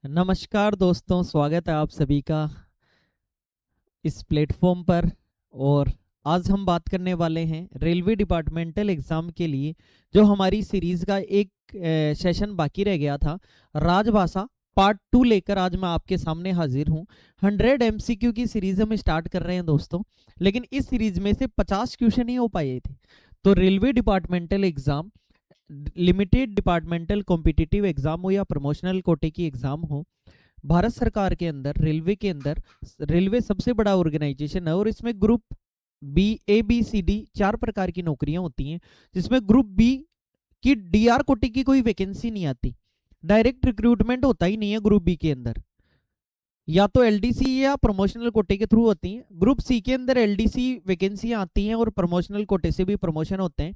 नमस्कार दोस्तों, स्वागत है आप सभी का इस प्लेटफॉर्म पर। और आज हम बात करने वाले हैं रेलवे डिपार्टमेंटल एग्ज़ाम के लिए जो हमारी सीरीज़ का एक सेशन बाकी रह गया था, राजभाषा पार्ट 2 लेकर आज मैं आपके सामने हाजिर हूं। 100 एमसीक्यू की सीरीज़ हम स्टार्ट कर रहे हैं दोस्तों, लेकिन इस सीरीज़ में से 50 क्वेश्चन ही हो पाए थे। तो railway departmental exam, limited departmental competitive exam हो या प्रमोशनल कोटे की एग्ज़ाम हो, भारत सरकार के अंदर रेलवे के अंदर रेलवे सबसे बड़ा ऑर्गेनाइजेशन है और इसमें ग्रुप बी, ए, बी, सी, डी 4 प्रकार की नौकरियां होती हैं, जिसमें ग्रुप बी की डीआर कोटे की कोई वैकेंसी नहीं आती। डायरेक्ट रिक्रूटमेंट होता ही नहीं है ग्रुप बी के अंदर, या तो एलडीसी या प्रमोशनल कोटे के थ्रू होती हैं। ग्रुप सी के अंदर एलडीसी वैकेंसियां आती हैं और प्रमोशनल कोटे से भी प्रमोशन होते हैं।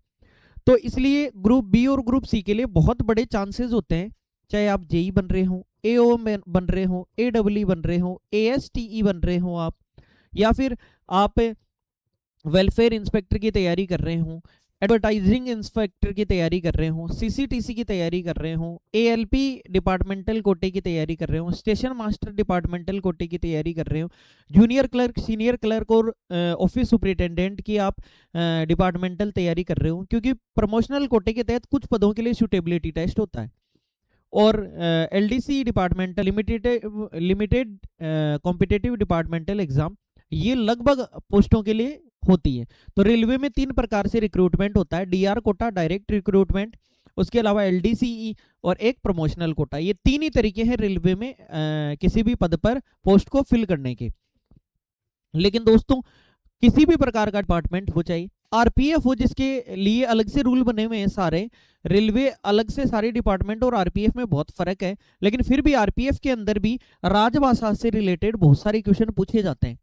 तो इसलिए ग्रुप बी और ग्रुप सी के लिए बहुत बड़े चांसेस होते हैं, चाहे आप जेई बन रहे हो, एओ बन रहे हो, एडब्ल्यू बन रहे हो, एएसटीई बन रहे हो आप, या फिर आप वेलफेयर इंस्पेक्टर की तैयारी कर रहे हो, एडवर्टाइजिंग इंस्पेक्टर की तैयारी कर रहे हो, सीसीटीसी की तैयारी कर रहे हो, एएलपी डिपार्टमेंटल कोटे की तैयारी कर रहे हो, स्टेशन मास्टर डिपार्टमेंटल कोटे की तैयारी कर रहे हो, जूनियर क्लर्क, सीनियर क्लर्क और ऑफिस सुपरिटेंडेंट की आप डिपार्टमेंटल तैयारी कर रहे हो, क्योंकि प्रमोशनल कोटे के तहत कुछ पदों के लिए सूटेबिलिटी टेस्ट होता है। और LDC departmental limited competitive departmental exam, ये लगभग पोस्टों के लिए होती है। तो रेलवे में 3 प्रकार से रिक्रूटमेंट होता है, डीआर कोटा, डायरेक्ट रिक्रूटमेंट, उसके अलावा एलडीसीई और एक प्रमोशनल कोटा। ये 3 ही तरीके हैं रेलवे में किसी भी पद पर पोस्ट को फिल करने के। लेकिन दोस्तों, किसी भी प्रकार का डिपार्टमेंट हो, चाहे आरपीएफ हो, जिसके लिए अलग से रूल बने हुए हैं सारे, रेलवे अलग से सारे डिपार्टमेंट, और आरपीएफ में बहुत फर्क है, लेकिन फिर भी आरपीएफ के अंदर भी राजभाषा से रिलेटेड बहुत सारे क्वेश्चन पूछे जाते हैं।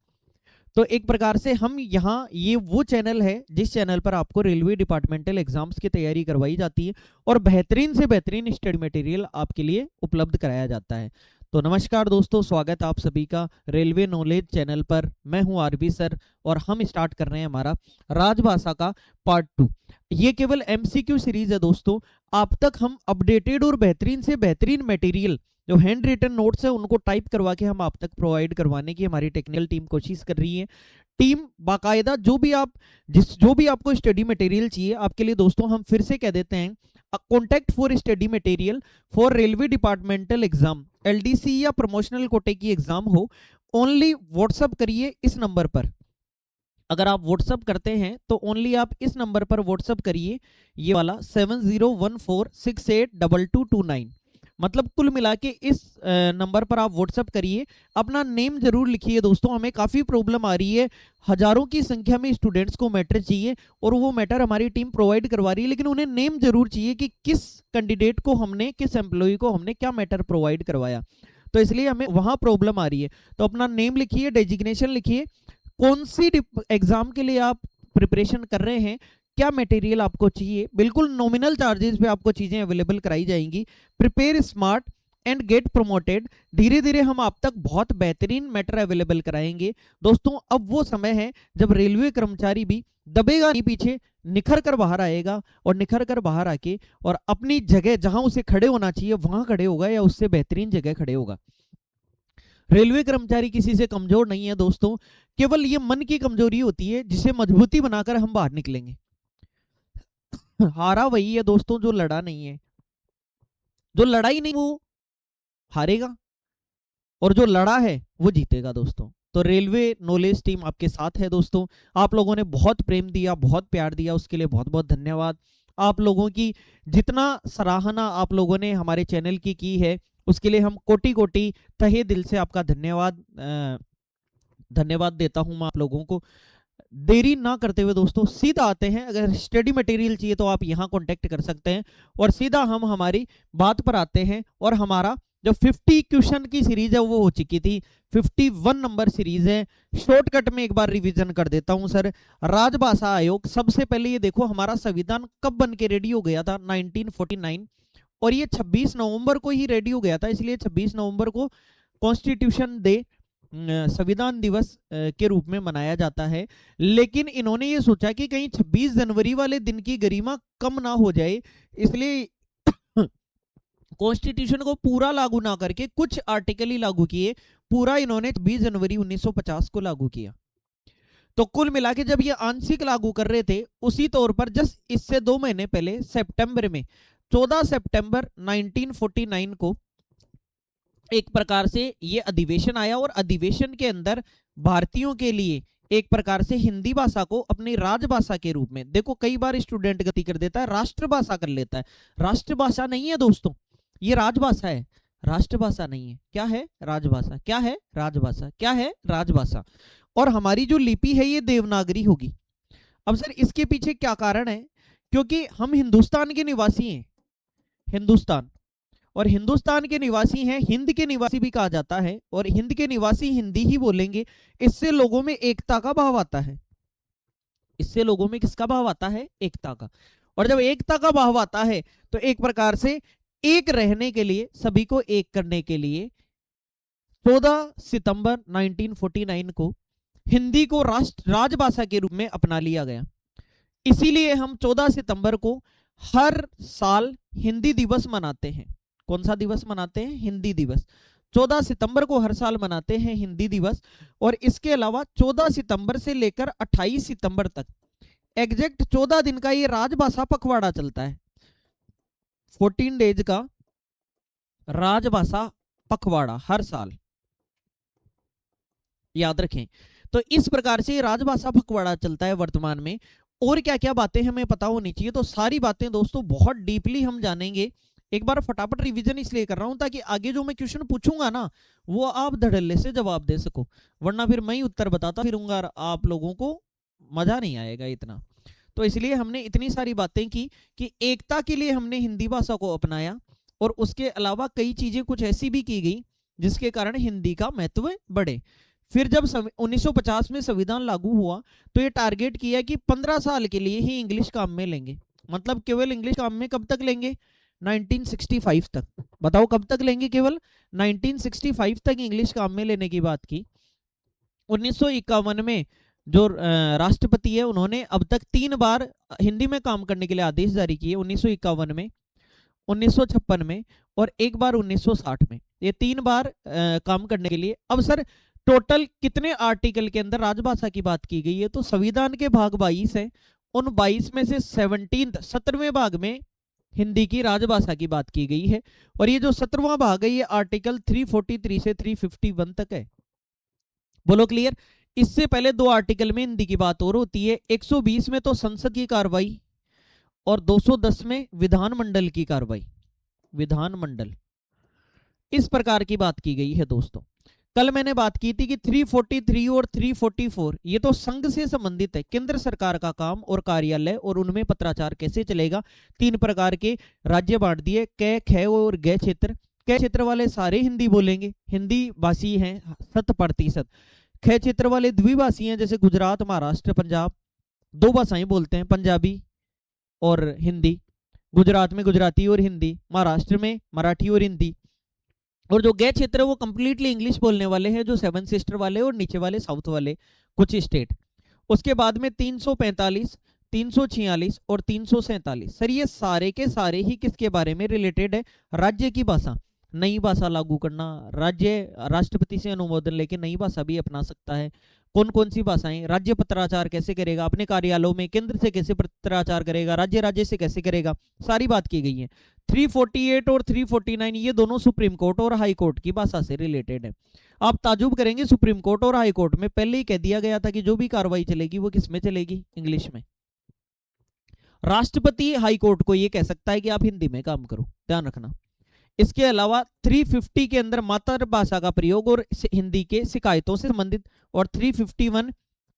तो एक प्रकार से हम यहाँ, ये वो चैनल है जिस चैनल पर आपको रेलवे डिपार्टमेंटल एग्जाम्स की तैयारी करवाई जाती है और बेहतरीन से बेहतरीन स्टडी मटेरियल आपके लिए उपलब्ध कराया जाता है। तो नमस्कार दोस्तों, स्वागत है आप सभी का रेलवे नॉलेज चैनल पर। मैं हूं आरबी सर और हम स्टार्ट कर रहे हैं हमारा राजभाषा का पार्ट 2। ये केवल एमसीक्यू सीरीज है दोस्तों। आप तक हम अपडेटेड और बेहतरीन से बेहतरीन मटेरियल, जो हैंड रिटन नोट्स है, उनको टाइप करवा के हम आप तक प्रोवाइड करवाने की हमारी टेक्निकल टीम कोशिश कर रही है। टीम बाकायदा जो भी आपको स्टडी मटेरियल चाहिए आपके लिए दोस्तों, हम फिर से कह देते हैं, contact for study material for railway departmental exam, LDC या प्रमोशनल कोटे की एग्जाम हो, ओनली व्हाट्सअप करिए इस नंबर पर। अगर आप व्हाट्सअप करते हैं तो ओनली आप इस नंबर पर व्हाट्सअप करिए, ये वाला 7014682229। मतलब कुल मिला के इस नंबर पर आप व्हाट्सअप करिए, अपना नेम जरूर लिखिए दोस्तों। हमें काफ़ी प्रॉब्लम आ रही है, हजारों की संख्या में स्टूडेंट्स को मैटर चाहिए और वो मैटर हमारी टीम प्रोवाइड करवा रही है, लेकिन उन्हें नेम जरूर चाहिए कि किस कैंडिडेट को हमने, किस एम्प्लॉय को हमने क्या मैटर प्रोवाइड करवाया। तो इसलिए हमें वहाँ प्रॉब्लम आ रही है। तो अपना नेम लिखिए, डेजिग्नेशन लिखिए, कौन सी एग्जाम के लिए आप प्रिपरेशन कर रहे हैं, क्या मटेरियल आपको चाहिए। बिल्कुल नॉमिनल चार्जेस पे आपको चीज़ें अवेलेबल कराई जाएंगी। Prepare smart and get promoted. धीरे धीरे हम आप तक बहुत बेहतरीन मैटर अवेलेबल कराएंगे दोस्तों। अब वो समय है जब रेलवे कर्मचारी भी दबेगा नहीं पीछे, निखर कर बाहर आएगा और निखर कर बाहर आके और अपनी जगह जहां उसे खड़े होना चाहिए वहां खड़े होगा या उससे बेहतरीन जगह खड़े होगा। रेलवे कर्मचारी किसी से कमजोर नहीं है दोस्तों, केवल ये मन की कमजोरी होती है जिसे मजबूती बनाकर हम बाहर निकलेंगे। हारा वही है दोस्तों जो लड़ा नहीं है, जो लड़ाई नहीं वो हारेगा और जो लड़ा है वो जीतेगा दोस्तों। तो रेलवे नॉलेज टीम आपके साथ है दोस्तों। आप लोगों ने बहुत प्रेम दिया, बहुत प्यार दिया, उसके लिए बहुत बहुत धन्यवाद। आप लोगों की जितना सराहना आप लोगों ने हमारे चैनल की है, उसके लिए हम कोटि कोटि तहे दिल से आपका धन्यवाद देता हूं मैं आप लोगों को। देरी ना करते हुए दोस्तों सीधा आते हैं। अगर स्टडी मटेरियल चाहिए तो आप यहाँ कांटेक्ट कर सकते हैं और सीधा हम हमारी बात पर आते हैं। और हमारा जो 50 क्वेश्चन की सीरीज है वो हो चुकी थी, 51 नंबर सीरीज है। शॉर्टकट में एक बार रिवीजन कर देता हूं सर। राजभाषा आयोग, सबसे पहले ये देखो हमारा संविधान कब बन के रेडी हो गया था, 1949, और ये 26 नवंबर को ही रेडी हो गया था। इसलिए 26 नवंबर को कॉन्स्टिट्यूशन डे, संविधान दिवस के रूप में मनाया जाता है। लेकिन इन्होंने ये सोचा कि कहीं 26 जनवरी वाले दिन की गरिमा कम ना हो जाए, इसलिए कॉन्स्टिट्यूशन को पूरा लागू ना करके कुछ आर्टिकल ही लागू किए, पूरा इन्होंने 20 जनवरी 1950 को लागू किया। तो कुल मिला के जब ये आंशिक लागू कर रहे थे, उसी तौर पर जस्ट इससे 2 महीने पहले सितंबर में 14 सितंबर 1949 को एक प्रकार से ये अधिवेशन आया, और अधिवेशन के अंदर भारतीयों के लिए एक प्रकार से हिंदी भाषा को अपनी राजभाषा के रूप में, देखो कई बार स्टूडेंट गलती कर देता है, राष्ट्रभाषा कर लेता है। राष्ट्रभाषा नहीं है दोस्तों, ये राजभाषा है, राष्ट्रभाषा नहीं है। क्या है? राजभाषा। क्या है? राजभाषा। क्या है? राजभाषा। और हमारी जो लिपि है ये देवनागरी होगी। अब सर इसके पीछे क्या कारण है? क्योंकि हम हिंदुस्तान के निवासी हैं, हिंदुस्तान, और हिंदुस्तान के निवासी हैं, हिंद के निवासी भी कहा जाता है, और हिंद के निवासी हिंदी ही बोलेंगे। इससे लोगों में एकता का भाव आता है। इससे लोगों में किसका भाव आता है? एकता का। और जब एकता का भाव आता है तो एक प्रकार से एक रहने के लिए, सभी को एक करने के लिए 14 सितंबर 1949 को हिंदी को राजभाषा के रूप में अपना लिया गया। इसीलिए हम 14 सितंबर को हर साल हिंदी दिवस मनाते हैं। कौन सा दिवस मनाते हैं? हिंदी दिवस। 14 सितंबर को हर साल मनाते हैं हिंदी दिवस। और इसके अलावा 14 सितंबर से लेकर 28 सितंबर तक एग्जैक्ट 14 दिन का ये राजभाषा पखवाड़ा चलता है। 14 डेज का राजभाषा पखवाड़ा हर साल, याद रखें। तो इस प्रकार से राजभाषा पखवाड़ा चलता है वर्तमान में। और क्या क्या बातें हमें पता होनी चाहिए, तो सारी बातें दोस्तों बहुत डीपली हम जानेंगे। एक बार फटाफट रिवीजन इसलिए कर रहा हूं ताकि आगे जो मैं क्वेश्चन पूछूंगा ना, वो आप धड़ल्ले से जवाब दे सको, वरना फिर मैं ही उत्तर बताता फिरूंगा, आप लोगों को मजा नहीं आएगा इतना। तो इसलिए हमने इतनी सारी बातें की कि एकता के लिए हमने हिंदी भाषा को अपनाया, और उसके अलावा कई चीजें कुछ ऐसी भी की गई जिसके कारण हिंदी का महत्व बढ़े। फिर जब 1950 में संविधान लागू हुआ तो ये टारगेट किया कि 15 साल के लिए ही इंग्लिश काम में लेंगे। मतलब केवल इंग्लिश काम में कब तक लेंगे? 1965 तक। बताओ कब तक लेंगे? केवल 1965 तक इंग्लिश काम में लेने की बात की। 1951 में जो राष्ट्रपति है उन्होंने अब तक 3 बार हिंदी में काम करने के लिए आदेश जारी किए। 1951 में, 1956 में और एक बार 1960 में। ये 3 बार काम करने के लिए। अब सर टोटल कितने आर्टिकल के अंदर राजभाषा की बात की गई है? तो संविधान के भाग 22 है, उन 22 में से 17वें भाग में हिंदी की राजभाषा की बात की गई है। और ये जो 17वां भाग है ये आर्टिकल 343 से 351 तक है। बोलो क्लियर? इससे पहले 2 आर्टिकल में हिंदी की बात और होती है। 120 में तो संसद की कार्रवाई और 210 में विधानमंडल की कार्रवाई, विधानमंडल, इस प्रकार की बात की गई है दोस्तों। कल मैंने बात की थी कि 343 और 344 ये तो संघ से संबंधित है, केंद्र सरकार का काम और कार्यालय, और उनमें पत्राचार कैसे चलेगा। 3 प्रकार के राज्य बांट दिए, क, ख और ग क्षेत्र। क क्षेत्र वाले सारे हिंदी बोलेंगे, हिंदी भाषी हैं 100%। ख क्षेत्र वाले द्विभाषी हैं, जैसे गुजरात, महाराष्ट्र, पंजाब, 2 भाषाएं बोलते हैं, पंजाबी और हिंदी। गुजरात में गुजराती और हिंदी, महाराष्ट्र में मराठी और हिंदी। और जो गै क्षेत्र है वो कंप्लीटली इंग्लिश बोलने वाले हैं, जो 7 सिस्टर वाले और नीचे वाले साउथ वाले कुछ स्टेट। उसके बाद में 345, 346 और 347। सर ये सारे के सारे ही किसके बारे में रिलेटेड है? राज्य की भाषा, नई भाषा लागू करना, राज्य राष्ट्रपति से अनुमोदन लेके नई भाषा भी अपना सकता है। कौन कौन सी भाषाएं? राज्य पत्राचार कैसे करेगा अपने कार्यालयों में, केंद्र से कैसे पत्राचार करेगा, राज्य से कैसे करेगा, सारी बात की गई है। 348 और 349 ये दोनों सुप्रीम कोर्ट और हाई कोर्ट की भाषा से रिलेटेड है। आप ताजुब करेंगे, सुप्रीम कोर्ट और हाई कोर्ट में पहले ही कह दिया गया था कि जो भी कार्रवाई चलेगी वो किस में चलेगी? इंग्लिश में। राष्ट्रपति हाई कोर्ट को ये कह सकता है कि आप हिंदी में काम करो, ध्यान रखना। इसके अलावा 350 के अंदर मातृभाषा का प्रयोग और हिंदी के शिकायतों से संबंधित, और 351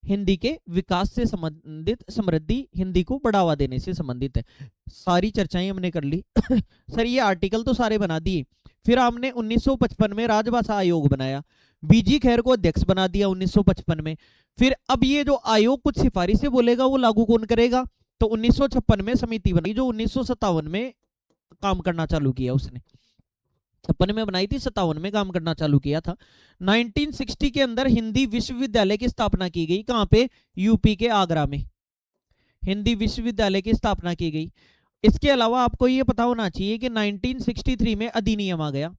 हिंदी के विकास से संबंधित, समृद्धि, हिंदी को बढ़ावा देने से संबंधित है। सारी चर्चाएं हमने कर ली। सर ये आर्टिकल तो सारे बना दिए। फिर हमने 1955 में राजभाषा आयोग बनाया, बीजी खैर को अध्यक्ष बना दिया 1955 में। फिर अब ये जो आयोग कुछ सिफारिशें बोलेगा वो लागू कौन करेगा? तो 1956 में समिति बनाई, जो 1957 में काम करना चालू किया उसने। 56 में बनाई थी, 57 में काम करना चालू किया था। 1960 के अंदर हिंदी विश्वविद्यालय की स्थापना की गई। कहां पे? यूपी के आगरा में हिंदी विश्वविद्यालय की स्थापना की गई। इसके अलावा आपको ये पता होना चाहिए कि 1963 में अधिनियम आ गया।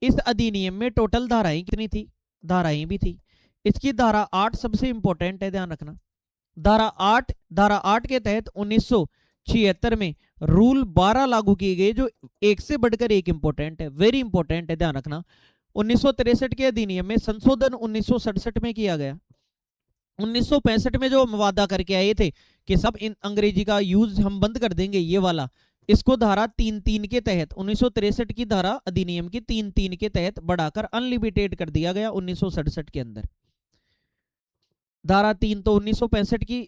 इस अधिनियम में टोटल धाराएं कितनी थी? धाराएं भी थी। इसकी धारा 8 सबसे इंपॉर्टेंट है, ध्यान रखना। धारा 8 के तहत 1976 में रूल 12 लागू किए गए, जो एक से बढ़कर एक इंपॉर्टेंट है, वेरी इंपॉर्टेंट है, ध्यान रखना। 1963 के अधिनियम में संशोधन 1967 में किया गया। 1965 में जो हम वादा करके आए थे कि सब इन अंग्रेजी का यूज हम बंद कर देंगे, ये वाला, इसको धारा 3(3) के तहत 1963 की धारा अधिनियम की 3(3) के तहत बढ़ाकर अनलिमिटेड कर दिया गया 1967 के अंदर। धारा 3 तो 1965 की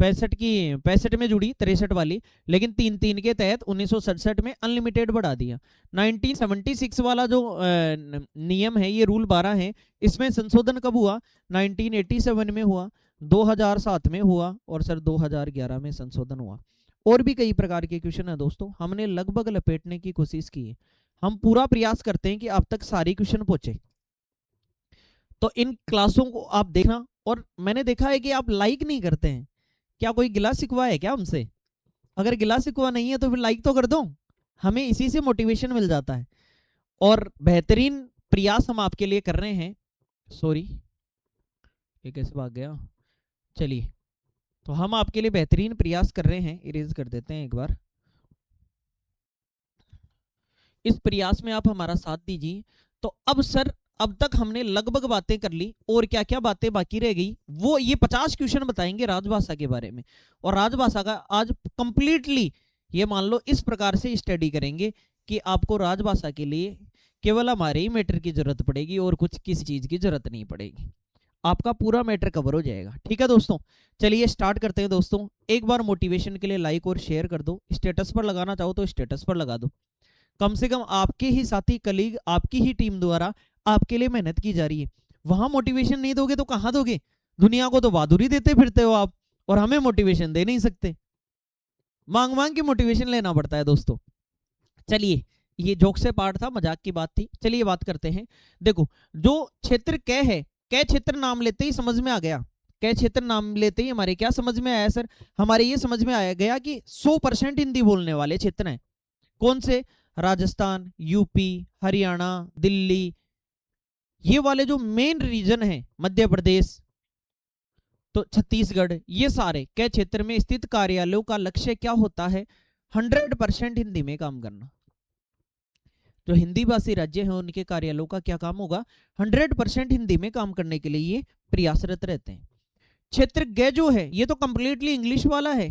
65 में जुड़ी, 63 वाली, लेकिन 3(3) के तहत 1967 में अनलिमिटेड बढ़ा दिया। 1976 वाला जो नियम है, ये रूल 12 है, इसमें संशोधन कब हुआ? 1987 में हुआ, 2007 में हुआ और सर 2011 में संशोधन हुआ। और भी कई प्रकार के क्वेश्चन है दोस्तों, हमने लगभग लपेटने की कोशिश की है। हम पूरा प्रयास करते हैं कि आप तक सारी क्वेश्चन पहुंचे। तो इन क्लासों को आप देखना। और मैंने देखा है कि आप लाइक नहीं करते हैं। क्या कोई गिला शिकवा है क्या हमसे? अगर गिला शिकवा नहीं है तो फिर लाइक तो कर दो, हमें इसी से मोटिवेशन मिल जाता है। और बेहतरीन प्रयास हम आपके लिए कर रहे हैं। सॉरी, ये कैसे भाग गया? चलिए, तो हम आपके लिए बेहतरीन प्रयास कर रहे हैं। इरेज कर देते हैं एक बार। इस प्रयास में आप हमारा साथ दीजिए। तो अब सर, अब तक हमने लगभग बातें कर ली, और क्या क्या बातें बाकी रह गई वो ये 50 क्वेश्चन बताएंगे राजभाषा के बारे में। और राजभाषा का आज कंप्लीटली ये मान लो इस प्रकार से स्टडी करेंगे कि आपको राजभाषा के लिए केवल हमारे ही मैटर की जरूरत पड़ेगी और कुछ किसी चीज की जरूरत नहीं पड़ेगी। आपका पूरा मैटर कवर हो जाएगा। ठीक है दोस्तों, चलिए स्टार्ट करते हैं दोस्तों। एक बार मोटिवेशन के लिए लाइक और शेयर कर दो। स्टेटस पर लगाना चाहो तो स्टेटस पर लगा दो। कम से कम आपके ही साथी, कलीग, आपकी ही टीम द्वारा आपके लिए मेहनत की जा रही है। वहां मोटिवेशन नहीं दोगे तो कहां दोगे? दुनिया को तो बहादुरी देते फिरते हो आप, और हमें मोटिवेशन दे नहीं सकते। मांग मांग के मोटिवेशन लेना पड़ता है दोस्तों। चलिए, ये जोक से पार्ट था, मजाक की बात थी। चलिए बात करते हैं। देखो, जो क्षेत्र कै है, कै क्षेत्र नाम लेते ही समझ में आ गया। कै क्षेत्र नाम लेते ही हमारे क्या समझ में आया सर? हमारे ये समझ में आया गया कि 100% हिंदी बोलने वाले क्षेत्र हैं। कौन से? राजस्थान, यूपी, हरियाणा, दिल्ली, ये वाले जो मेन रीजन है, मध्य प्रदेश, तो छत्तीसगढ़, ये सारे कै क्षेत्र में स्थित कार्यालयों का लक्ष्य क्या होता है? 100% हिंदी में काम करना। जो हिंदी भाषी राज्य हैं उनके कार्यालयों का क्या काम होगा? 100% हिंदी में काम करने के लिए ये प्रयासरत रहते हैं। क्षेत्र ग जो है, ये तो कंप्लीटली इंग्लिश वाला है।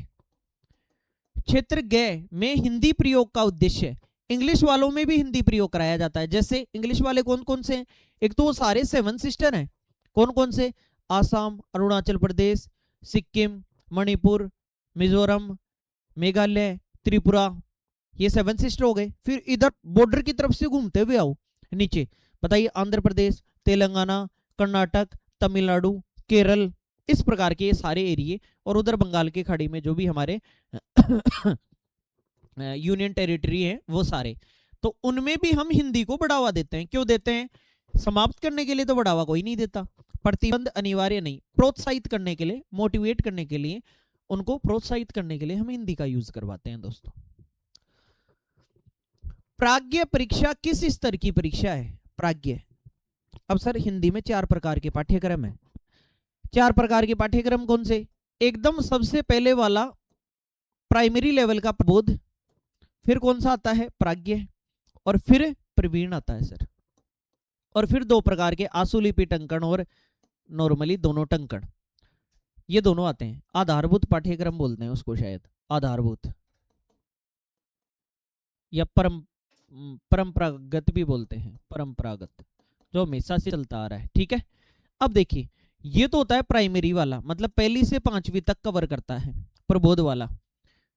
क्षेत्र ग में हिंदी प्रयोग का उद्देश्य है। इंग्लिश वालों में भी हिंदी प्रयोग कराया जाता है। जैसे इंग्लिश वाले कौन कौन से हैं? एक तो वो सारे 7 सिस्टर हैं। कौन कौन से? आसाम, अरुणाचल प्रदेश, सिक्किम, मणिपुर, मिजोरम, मेघालय, त्रिपुरा, ये 7 सिस्टर हो गए। फिर इधर बॉर्डर की तरफ से घूमते हुए आओ नीचे, बताइए, आंध्र प्रदेश, तेलंगाना, कर्नाटक, तमिलनाडु, केरल, इस प्रकार के ये सारे एरिए, और उधर बंगाल की खाड़ी में जो भी हमारे यूनियन टेरिटरी है वो सारे, तो उनमें भी हम हिंदी को बढ़ावा देते हैं। क्यों देते हैं? समाप्त करने के लिए तो बढ़ावा कोई नहीं देता, प्रतिबंध अनिवार्य नहीं, प्रोत्साहित करने के लिए, मोटिवेट करने के लिए, उनको प्रोत्साहित करने के लिए हम हिंदी का यूज करवाते हैं दोस्तों। प्राज्ञ परीक्षा किस स्तर की परीक्षा है? प्राज्ञ। अब सर हिंदी में 4 प्रकार के पाठ्यक्रम है। 4 प्रकार के पाठ्यक्रम कौन से? एकदम सबसे पहले वाला प्राइमरी लेवल का प्रबोध, फिर कौन सा आता है? प्राज्ञ, और फिर प्रवीण आता है सर, और फिर 2 प्रकार के आशुलिपि टंकण और नॉर्मली दोनों टंकण, ये दोनों आते हैं। आधारभूत पाठ्यक्रम बोलते हैं उसको शायद, आधारभूत, या परंपरागत भी बोलते हैं, परंपरागत, जो हमेशा से चलता आ रहा है। ठीक है, अब देखिए, ये तो होता है प्राइमरी वाला, मतलब 1ली से 5वीं तक कवर करता है, प्रबोध वाला।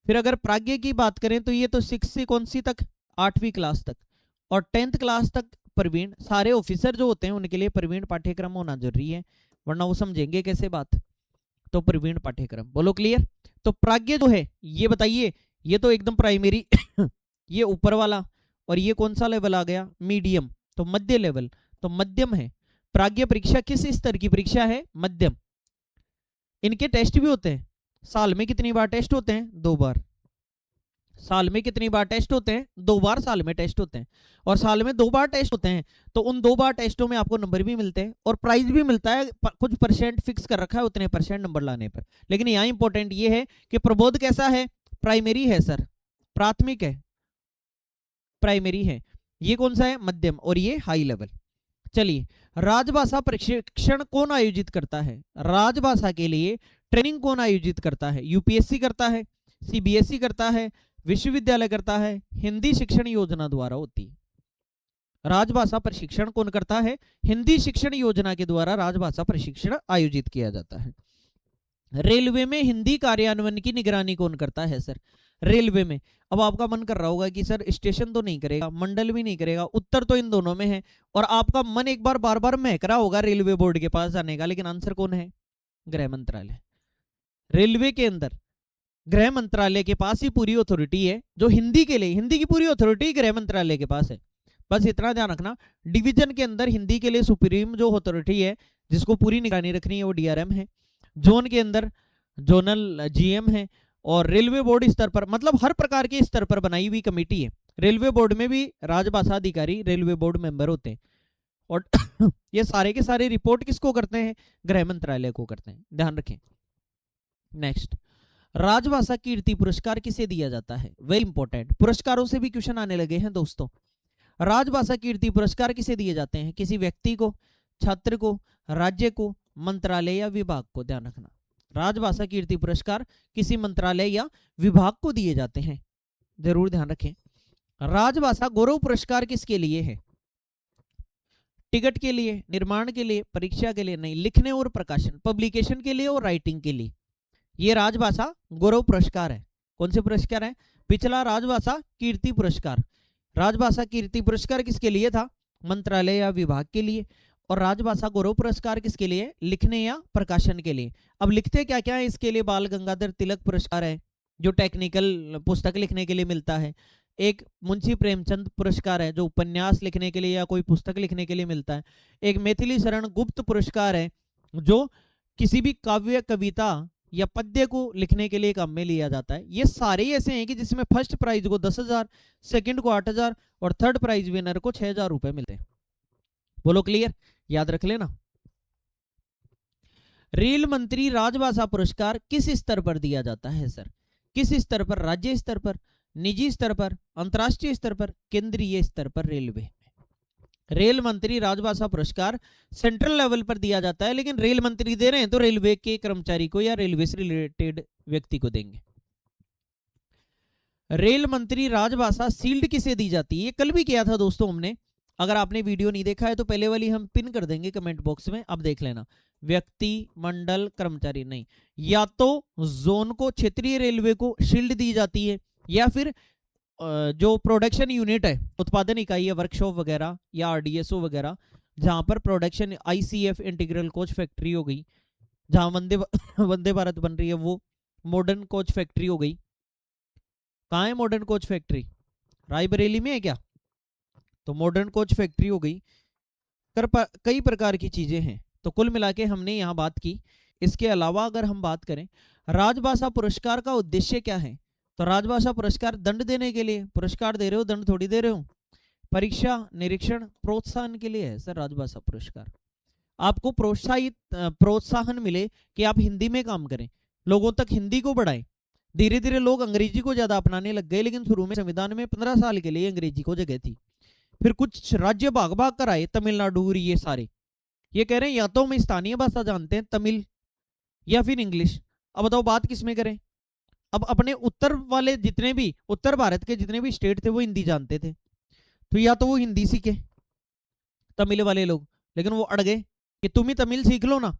फिर अगर प्राज्ञ की बात करें तो ये तो 6 से कौन सी तक? 8वीं क्लास तक, और 10th क्लास तक प्रवीण। सारे ऑफिसर जो होते हैं उनके लिए प्रवीण पाठ्यक्रम होना जरूरी है, वरना वो समझेंगे कैसे बात। तो प्रवीण पाठ्यक्रम, बोलो क्लियर। तो प्राज्ञ जो है, ये बताइए, ये तो एकदम प्राइमरी ये ऊपर वाला, और ये कौन सा लेवल आ गया? मीडियम, तो मध्य लेवल, तो मध्यम है। प्राज्ञ परीक्षा किस स्तर की परीक्षा है? मध्यम। इनके टेस्ट भी होते हैं, साल में कितनी बार टेस्ट होते हैं? 2 बार। साल में कितनी बार टेस्ट होते हैं? 2 बार साल में टेस्ट होते हैं, और साल में 2 बार टेस्ट होते हैं, तो उन 2 बार टेस्टों में आपको नंबर भी मिलते हैं और प्राइज भी मिलता है, कुछ परसेंट फिक्स कर रखा है उतने परसेंट नंबर लाने पर। लेकिन यहाँ इंपॉर्टेंट ये है कि प्रबोध कैसा है? प्राइमरी है सर, प्राथमिक है, प्राइमरी है। ये कौन सा है? मध्यम, और ये हाई लेवल। चलिए, राजभाषा प्रशिक्षण कौन आयोजित करता है? राजभाषा के लिए ट्रेनिंग कौन आयोजित करता है? यूपीएससी करता है, सीबीएसई करता है, विश्वविद्यालय करता है, हिंदी शिक्षण योजना द्वारा होती है। राजभाषा प्रशिक्षण कौन करता है? हिंदी शिक्षण योजना के द्वारा राजभाषा प्रशिक्षण आयोजित किया जाता है। रेलवे में हिंदी कार्यान्वयन की निगरानी कौन करता है सर? रेलवे में। अब आपका मन कर रहा होगा कि सर स्टेशन तो नहीं करेगा, मंडल भी नहीं करेगा, उत्तर तो इन दोनों में है, और आपका मन एक बार बार बार महक रहा होगा रेलवे बोर्ड के पास जाने का, लेकिन आंसर कौन है? गृह मंत्रालय। रेलवे के अंदर गृह मंत्रालय के पास ही पूरी अथॉरिटी है, जो हिंदी के लिए, हिंदी की पूरी अथॉरिटी गृह मंत्रालय के पास है। बस इतना ध्यान रखना, डिवीजन के अंदर हिंदी के लिए सुप्रीम जो अथॉरिटी है जिसको पूरी निगरानी रखनी है वो डीआरएम है, जोन के अंदर जोनल जीएम है, और रेलवे बोर्ड स्तर पर, मतलब हर प्रकार के स्तर पर बनाई हुई कमेटी है। रेलवे बोर्ड में भी राजभाषा अधिकारी रेलवे बोर्ड मेंबर होते हैं, और ये सारे के सारे रिपोर्ट किसको करते हैं? गृह मंत्रालय को करते हैं, ध्यान रखें। नेक्स्ट, राजभाषा कीर्ति पुरस्कार किसे दिया जाता है? वेरी इंपॉर्टेंट, पुरस्कारों से भी क्वेश्चन आने लगे हैं दोस्तों। राजभाषा कीर्ति पुरस्कार किसे दिए जाते हैं? किसी व्यक्ति को, छात्र को, राज्य को, मंत्रालय या विभाग को? ध्यान रखना, राजभाषा कीर्ति पुरस्कार किसी मंत्रालय या विभाग को दिए जाते हैं, जरूर ध्यान रखें। राजभाषा गौरव पुरस्कार किसके लिए है? टिकट के लिए, निर्माण के लिए, परीक्षा के लिए? नहीं, लिखने और प्रकाशन, पब्लिकेशन के लिए और राइटिंग के लिए। ये राजभाषा गौरव पुरस्कार है। कौन से पुरस्कार है? पिछला राजभाषा कीर्ति पुरस्कार, राजभाषा कीर्ति पुरस्कार किसके लिए था? मंत्रालय या विभाग के लिए। और राजभाषा गौरव पुरस्कार किसके लिए? लिखने या प्रकाशन के लिए। अब लिखते क्या क्या है इसके लिए? बाल गंगाधर तिलक पुरस्कार है, जो टेक्निकल पुस्तक लिखने के लिए मिलता है। एक मुंशी प्रेमचंद पुरस्कार है, जो उपन्यास लिखने के लिए या कोई पुस्तक लिखने के लिए मिलता है। एक मैथिली शरण गुप्त पुरस्कार है, जो किसी भी काव्य, कविता या पद्य को लिखने के लिए काम में लिया जाता है। ये सारे ऐसे हैं कि जिसमें फर्स्ट प्राइज को 10,000, सेकंड को 8,000 और थर्ड प्राइज विनर को 6,000 रुपए मिलते हैं। बोलो क्लियर? याद रख लेना। रेल मंत्री राजभाषा पुरस्कार किस स्तर पर दिया जाता है सर? किस स्तर पर? राज्य स्तर पर, निजी स्तर पर, अंतरराष्ट्रीय स्तर पर, केंद्रीय स्तर पर? रेलवे। रेल मंत्री राजभाषा पुरस्कार सेंट्रल लेवल पर दिया जाता है, लेकिन रेल मंत्री दे रहे हैं तो रेलवे के कर्मचारी को या रेलवे से रिलेटेड व्यक्ति को देंगे। रेल मंत्री राजभाषा शील्ड किसे दी जाती है? ये कल भी किया था दोस्तों हमने, अगर आपने वीडियो नहीं देखा है तो पहले वाली हम पिन कर देंगे कमेंट बॉक्स में, अब देख लेना। व्यक्ति, मंडल, कर्मचारी? नहीं, या तो जोन को, क्षेत्रीय रेलवे को शील्ड दी जाती है, या फिर जो प्रोडक्शन यूनिट है, उत्पादन इकाई है, वर्कशॉप वगैरह या आरडीएसओ वगैरह, जहां पर production, ICF integral coach factory हो गई, जहां वंदे भारत बन रही है, वो मॉडर्न कोच फैक्ट्री हो गई। कहाँ है मॉडर्न कोच फैक्ट्री? रायबरेली में है क्या? तो मॉडर्न कोच फैक्ट्री हो गई। कई प्रकार की चीजें हैं, तो कुल मिला के हमने यहाँ बात की। इसके अलावा अगर हम बात करें, राजभाषा पुरस्कार का उद्देश्य क्या है? तो राजभाषा पुरस्कार दंड देने के लिए पुरस्कार दे रहे हो, दंड थोड़ी दे रहे हो। परीक्षा, निरीक्षण, प्रोत्साहन के लिए है सर राजभाषा पुरस्कार। आपको प्रोत्साहन मिले कि आप हिंदी में काम करें, लोगों तक हिंदी को बढ़ाएं। धीरे धीरे लोग अंग्रेजी को ज्यादा अपनाने लग गए, लेकिन शुरू में संविधान में 15 साल के लिए अंग्रेजी को जगह थी। फिर कुछ राज्य भाग भाग कर आए, तमिलनाडु, ये सारे, ये कह रहे हैं या तो हम स्थानीय भाषा जानते हैं तमिल या फिर इंग्लिश। अब बताओ बात किसमें करें? अब अपने उत्तर वाले जितने भी, उत्तर भारत के जितने भी स्टेट थे वो हिंदी जानते थे, तो या तो वो हिंदी सीखे तमिल वाले लोग, लेकिन वो अड़ गए कि तुम ही तमिल सीख लो ना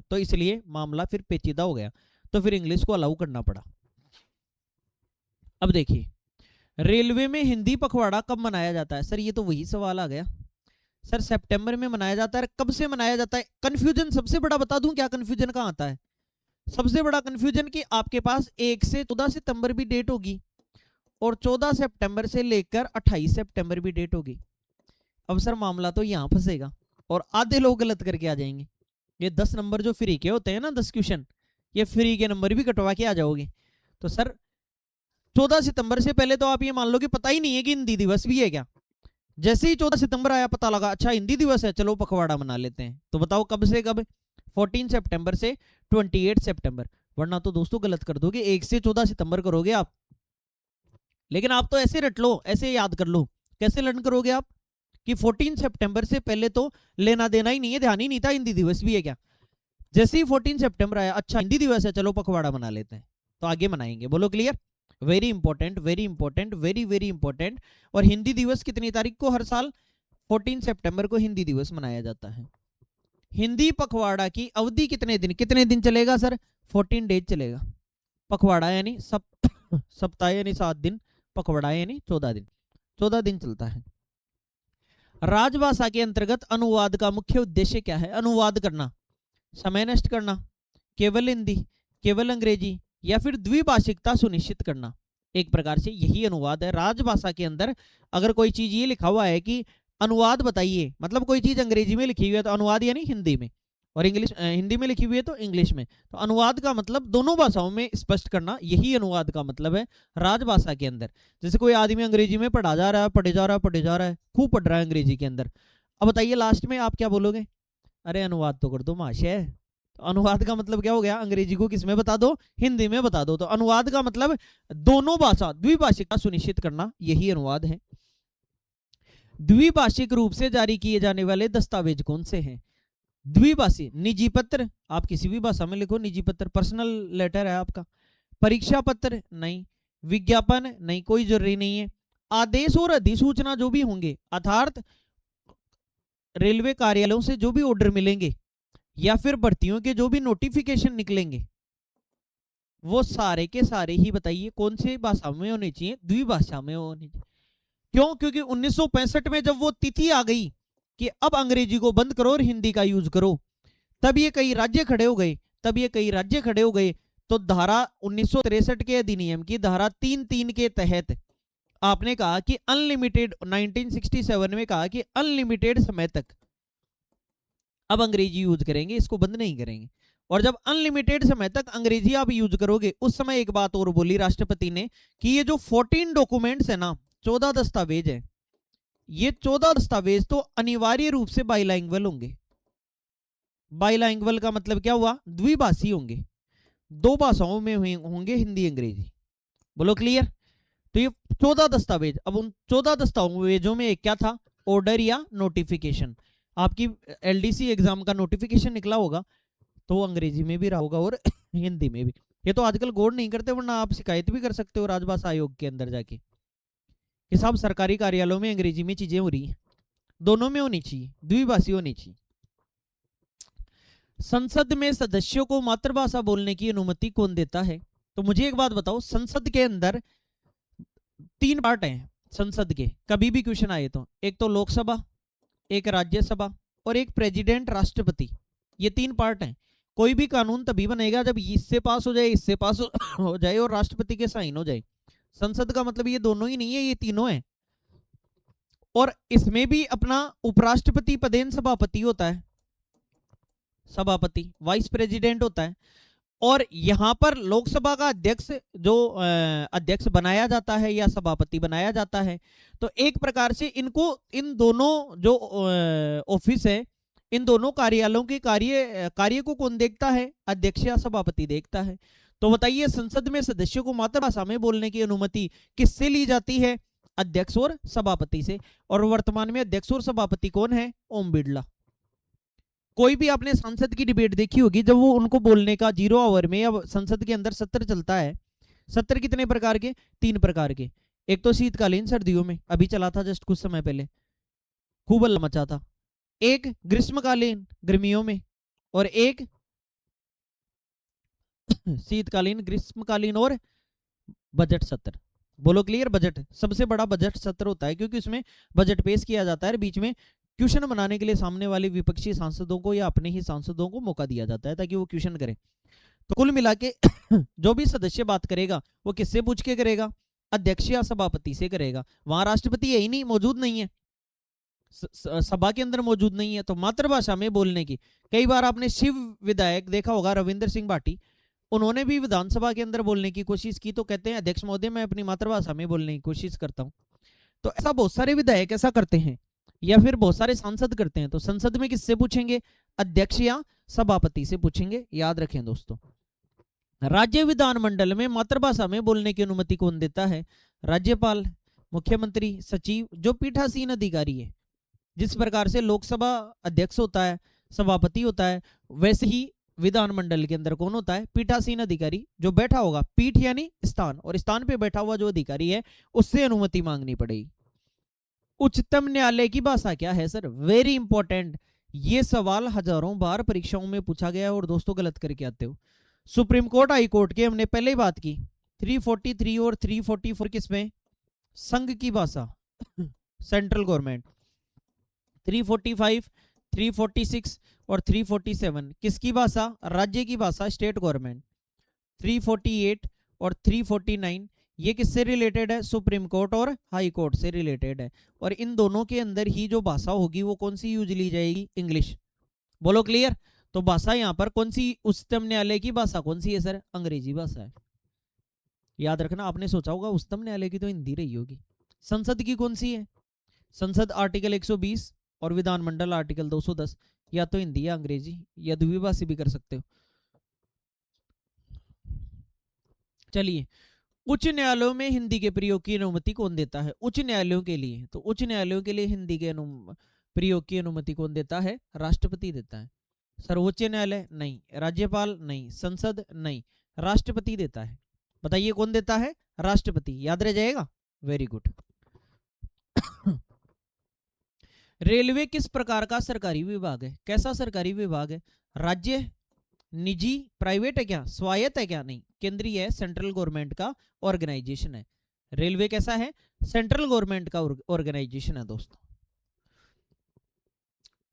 तो इसलिए मामला फिर पेचीदा हो गया, तो फिर इंग्लिश को अलाउ करना पड़ा। अब देखिए, रेलवे में हिंदी पखवाड़ा कब मनाया जाता है सर? ये तो वही सवाल आ गया सर। सितंबर में मनाया जाता है। कब से मनाया जाता है? कंफ्यूजन सबसे बड़ा बता दूं क्या कंफ्यूजन कहां आता है? सबसे बड़ा कंफ्यूजन कि आपके पास 1 से 14 सितंबर भी डेट होगी, और 14 सितंबर से लेकर 28 सितंबर भी डेट होगी। अब सर मामला तो यहां फंसेगा, और आधे लोग गलत करके आ जाएंगे। ये 10 नंबर जो फ्री के होते हैं ना, 10 क्वेश्चन, ये फ्री के नंबर भी कटवा के आ जाओगे। तो सर 14 सितंबर से पहले तो आप ये मान लो कि पता ही नहीं है कि हिंदी दिवस भी है क्या। जैसे ही 14 सितंबर आया पता लगा अच्छा हिंदी दिवस है, चलो पखवाड़ा मना लेते हैं। तो बताओ कब से कब? 14 सितंबर से 28 सितंबर। वरना तो दोस्तों गलत कर दोगे, 1 से 14 सितंबर करोगे आप। लेकिन आप तो ऐसे रट लो, ऐसे याद कर लो। कैसे लर्न करोगे आप कि 14 सितंबर से पहले तो लेना देना ही नहीं है, ध्यान ही नहीं था हिंदी दिवस भी है क्या। जैसे ही 14 सितंबर आया अच्छा हिंदी दिवस है, चलो पखवाड़ा मना लेते हैं, तो आगे मनाएंगे। बोलो clear? Very important, very important, very very important. और हिंदी दिवस कितनी तारीख को हर साल? 14 सितंबर को हिंदी दिवस मनाया जाता है। हिंदी पखवाड़ा की अवधि कितने दिन चलेगा सर? 14 डेज चलेगा। पखवाड़ा यानी सप्ताह यानी 7 दिन, पखवाड़ा यानी 14 दिन, 14 दिन चलता है। राजभाषा के अंतर्गत अनुवाद का मुख्य उद्देश्य क्या है? अनुवाद करना, समय नष्ट करना, केवल हिंदी, केवल अंग्रेजी, या फिर द्विभाषिकता सुनिश्चित करना। एक प्रकार से यही अनुवाद है। राजभाषा के अंदर अगर कोई चीज ये लिखा हुआ है कि अनुवाद बताइए, मतलब कोई चीज अंग्रेजी में लिखी हुई है तो अनुवाद यानी हिंदी में, और हिंदी में लिखी हुई है तो इंग्लिश में। तो अनुवाद का मतलब दोनों भाषाओं में स्पष्ट करना, यही अनुवाद का मतलब है राजभाषा के अंदर। जैसे कोई आदमी अंग्रेजी में पढ़ा जा रहा है, पढ़े जा रहा है, खूब पढ़ रहा है अंग्रेजी के अंदर। अब बताइए लास्ट में आप क्या बोलोगे? अरे अनुवाद तो कर दो महाशय। तो अनुवाद का मतलब क्या हो गया? अंग्रेजी को किस में बता दो? हिंदी में बता दो। तो अनुवाद का मतलब दोनों भाषा, द्विभाषिकता सुनिश्चित करना, यही अनुवाद है। द्विभाषिक रूप से जारी किए जाने वाले दस्तावेज कौन से हैं? द्विभाषी निजी पत्र, आप किसी भी भाषा में लिखो निजी पत्र, पर्सनल लेटर है आपका। परीक्षा पत्र नहीं, विज्ञापन नहीं, कोई जरूरी नहीं है। आदेश और अधिसूचना जो भी होंगे, अर्थात रेलवे कार्यालयों से जो भी ऑर्डर मिलेंगे या फिर भर्तियों के जो भी नोटिफिकेशन निकलेंगे, वो सारे के सारे ही बताइए कौन से भाषा में होने चाहिए? द्विभाषा में होने चाहिए। क्यों? क्योंकि 1965 में जब वो तिथि आ गई कि अब अंग्रेजी को बंद करो और हिंदी का यूज करो, तब ये कई राज्य खड़े हो गए। तो धारा 1963 के अधिनियम की धारा 3(3) के तहत आपने कहा कि अनलिमिटेड, 1967 में कहा कि अनलिमिटेड समय तक अब अंग्रेजी यूज करेंगे, इसको बंद नहीं करेंगे। और जब अनलिमिटेड समय तक अंग्रेजी आप यूज करोगे, उस समय एक बात और बोली राष्ट्रपति ने कि ये जो 14 डॉक्यूमेंट्स है ना, 14 दस्तावेज है, ये 14 दस्तावेज तो अनिवार्य रूप से बाइलैंग्वेल होंगे। बाइलैंग्वेल का मतलब क्या हुआ? द्विभाषी होंगे, दो भाषाओं में होंगे, हिंदी अंग्रेजी। बोलो क्लियर? तो ये 14 दस्तावेज, अब उन 14 दस्तावेजों में एक क्या था? ऑर्डर या नोटिफिकेशन। आपकी एलडीसी एग्जाम का नोटिफिकेशन निकला होगा तो अंग्रेजी में भी रहा होगा और हिंदी में भी। ये तो आजकल गौर नहीं करते, वरना आप शिकायत भी कर सकते हो राजभाषा आयोग के अंदर जाके कि साहब सरकारी कार्यालयों में अंग्रेजी में चीजें हो रही हैं। दोनों में होनी चाहिए, द्विभाषी होनी चाहिए। संसद में सदस्यों को मातृभाषा बोलने की अनुमति कौन देता है? तो मुझे एक बात बताओ, संसद के अंदर 3 पार्ट हैं संसद के, कभी भी क्वेश्चन आए तो। एक तो लोकसभा, एक राज्यसभा और एक प्रेसिडेंट राष्ट्रपति, ये 3 पार्ट हैं। कोई भी कानून तभी बनेगा जब इससे पास हो जाए, इससे पास हो जाए और राष्ट्रपति के साइन हो जाए। संसद का मतलब ये दोनों ही नहीं है, ये तीनों हैं। और इसमें भी अपना उपराष्ट्रपति पदेन सभापति होता है, सभापति वाइस प्रेसिडेंट होता है। और यहां पर लोकसभा का अध्यक्ष जो अध्यक्ष बनाया जाता है या सभापति बनाया जाता है। तो एक प्रकार से इनको, इन दोनों जो ऑफिस है, इन दोनों कार्यालयों के कार्य को कौन देखता है? अध्यक्ष या सभापति देखता है। तो बताइए संसद में सदस्यों को मातृभाषा में बोलने की अनुमति किससे ली जाती है? अध्यक्ष और सभापति से। और वर्तमान में अध्यक्ष और सभापति कौन है? ओम बिड़ला। कोई भी आपने संसद की डिबेट देखी होगी, जब वो उनको बोलने का 0 आवर में, या संसद के अंदर सत्र चलता है, सत्र कितने प्रकार के? 3 प्रकार के। एक तो शीतकालीन सर्दियों में, अभी चला था जस्ट कुछ समय पहले, खूब हल्ला मचा था। एक ग्रीष्मकालीन गर्मियों में, और एक शीतकालीन, ग्रीष्मकालीन और बजट सत्र। बोलो क्लियर? बजट सबसे बड़ा बजट सत्र होता है, क्योंकि उसमें बजट पेश किया जाता है, बीच में क्वेश्चन बनाने के लिए सामने वाले विपक्षी सांसदों को या अपने ही सांसदों को मौका दिया जाता है ताकि वो क्वेश्चन करें। तो कुल मिला के जो भी सदस्य बात करेगा वो किससे पूछ के करेगा? अध्यक्ष या सभापति से करेगा। वहां राष्ट्रपति यही नहीं, मौजूद नहीं है, सभा के अंदर मौजूद नहीं है। तो मातृभाषा में बोलने की, कई बार आपने शिव विधायक देखा होगा, रविंद्र सिंह भाटी, उन्होंने भी विधानसभा के अंदर बोलने की कोशिश की तो कहते हैं अध्यक्ष महोदय मैं अपनी मातृभाषा में बोलने की कोशिश करता हूं। तो ऐसा बहुत सारे विधायक ऐसा करते हैं या फिर बहुत सारे सांसद करते हैं। तो संसद में किससे पूछेंगे? अध्यक्ष या सभापति से पूछेंगे। याद रखें दोस्तों। राज्य विधानमंडल में मातृभाषा में बोलने की अनुमति कौन देता है? राज्यपाल, मुख्यमंत्री, सचिव, जो पीठासीन अधिकारी है। जिस प्रकार से लोकसभा अध्यक्ष होता है, सभापति होता है, वैसे ही विधानमंडल के अंदर कौन होता है? पीठासीन अधिकारी, जो बैठा होगा। पीठ यानी स्थान, और स्थान पे बैठा हुआ जो अधिकारी है उससे अनुमति मांगनी पड़ेगी। उच्चतम न्यायालय की भाषा क्या है सर? Very important. ये सवाल हजारों बार परीक्षाओं में पूछा गया है और दोस्तों गलत करके आते हो। सुप्रीम कोर्ट, हाई कोर्ट की हमने पहले ही बात की। 343 और 344 किसमें? संघ की भाषा, सेंट्रल गवर्नमेंट। 345, 346 और 347 किसकी भाषा? राज्य की भाषा, स्टेट गवर्नमेंट। 348 और 349 ये किससे रिलेटेड है? सुप्रीम कोर्ट और हाई कोर्ट से रिलेटेड है। और इन दोनों के अंदर ही जो भाषा होगी वो कौन सी यूज ली जाएगी? इंग्लिश। बोलो क्लियर। तो भाषा यहाँ पर कौन सी? उच्चतम न्यायालय की भाषा कौन सी है सर? अंग्रेजी भाषा है। याद रखना, आपने सोचा होगा उच्चतम न्यायालय की तो हिंदी रही होगी। संसद की कौन सी है? संसद आर्टिकल 120 और विधानमंडल आर्टिकल 210। या तो हिंदी या अंग्रेजी या द्विभाषी भी कर सकते हो। चलिए, उच्च न्यायालयों में हिंदी के प्रयोग की अनुमति कौन देता है? उच्च न्यायालयों के लिए, तो उच्च न्यायालयों के लिए हिंदी के प्रयोग की अनुमति कौन देता है? राष्ट्रपति देता है। सर्वोच्च न्यायालय नहीं, राज्यपाल नहीं, संसद नहीं, राष्ट्रपति देता है। बताइए कौन देता है? राष्ट्रपति। याद रह जाएगा। Very good. रेलवे किस प्रकार का सरकारी विभाग है? कैसा सरकारी विभाग है? राज्य, निजी, प्राइवेट है क्या? स्वायत्त है क्या? नहीं, केंद्रीय है, सेंट्रल गवर्नमेंट का ऑर्गेनाइजेशन है। रेलवे कैसा है? सेंट्रल गवर्नमेंट का ऑर्गेनाइजेशन है दोस्तों।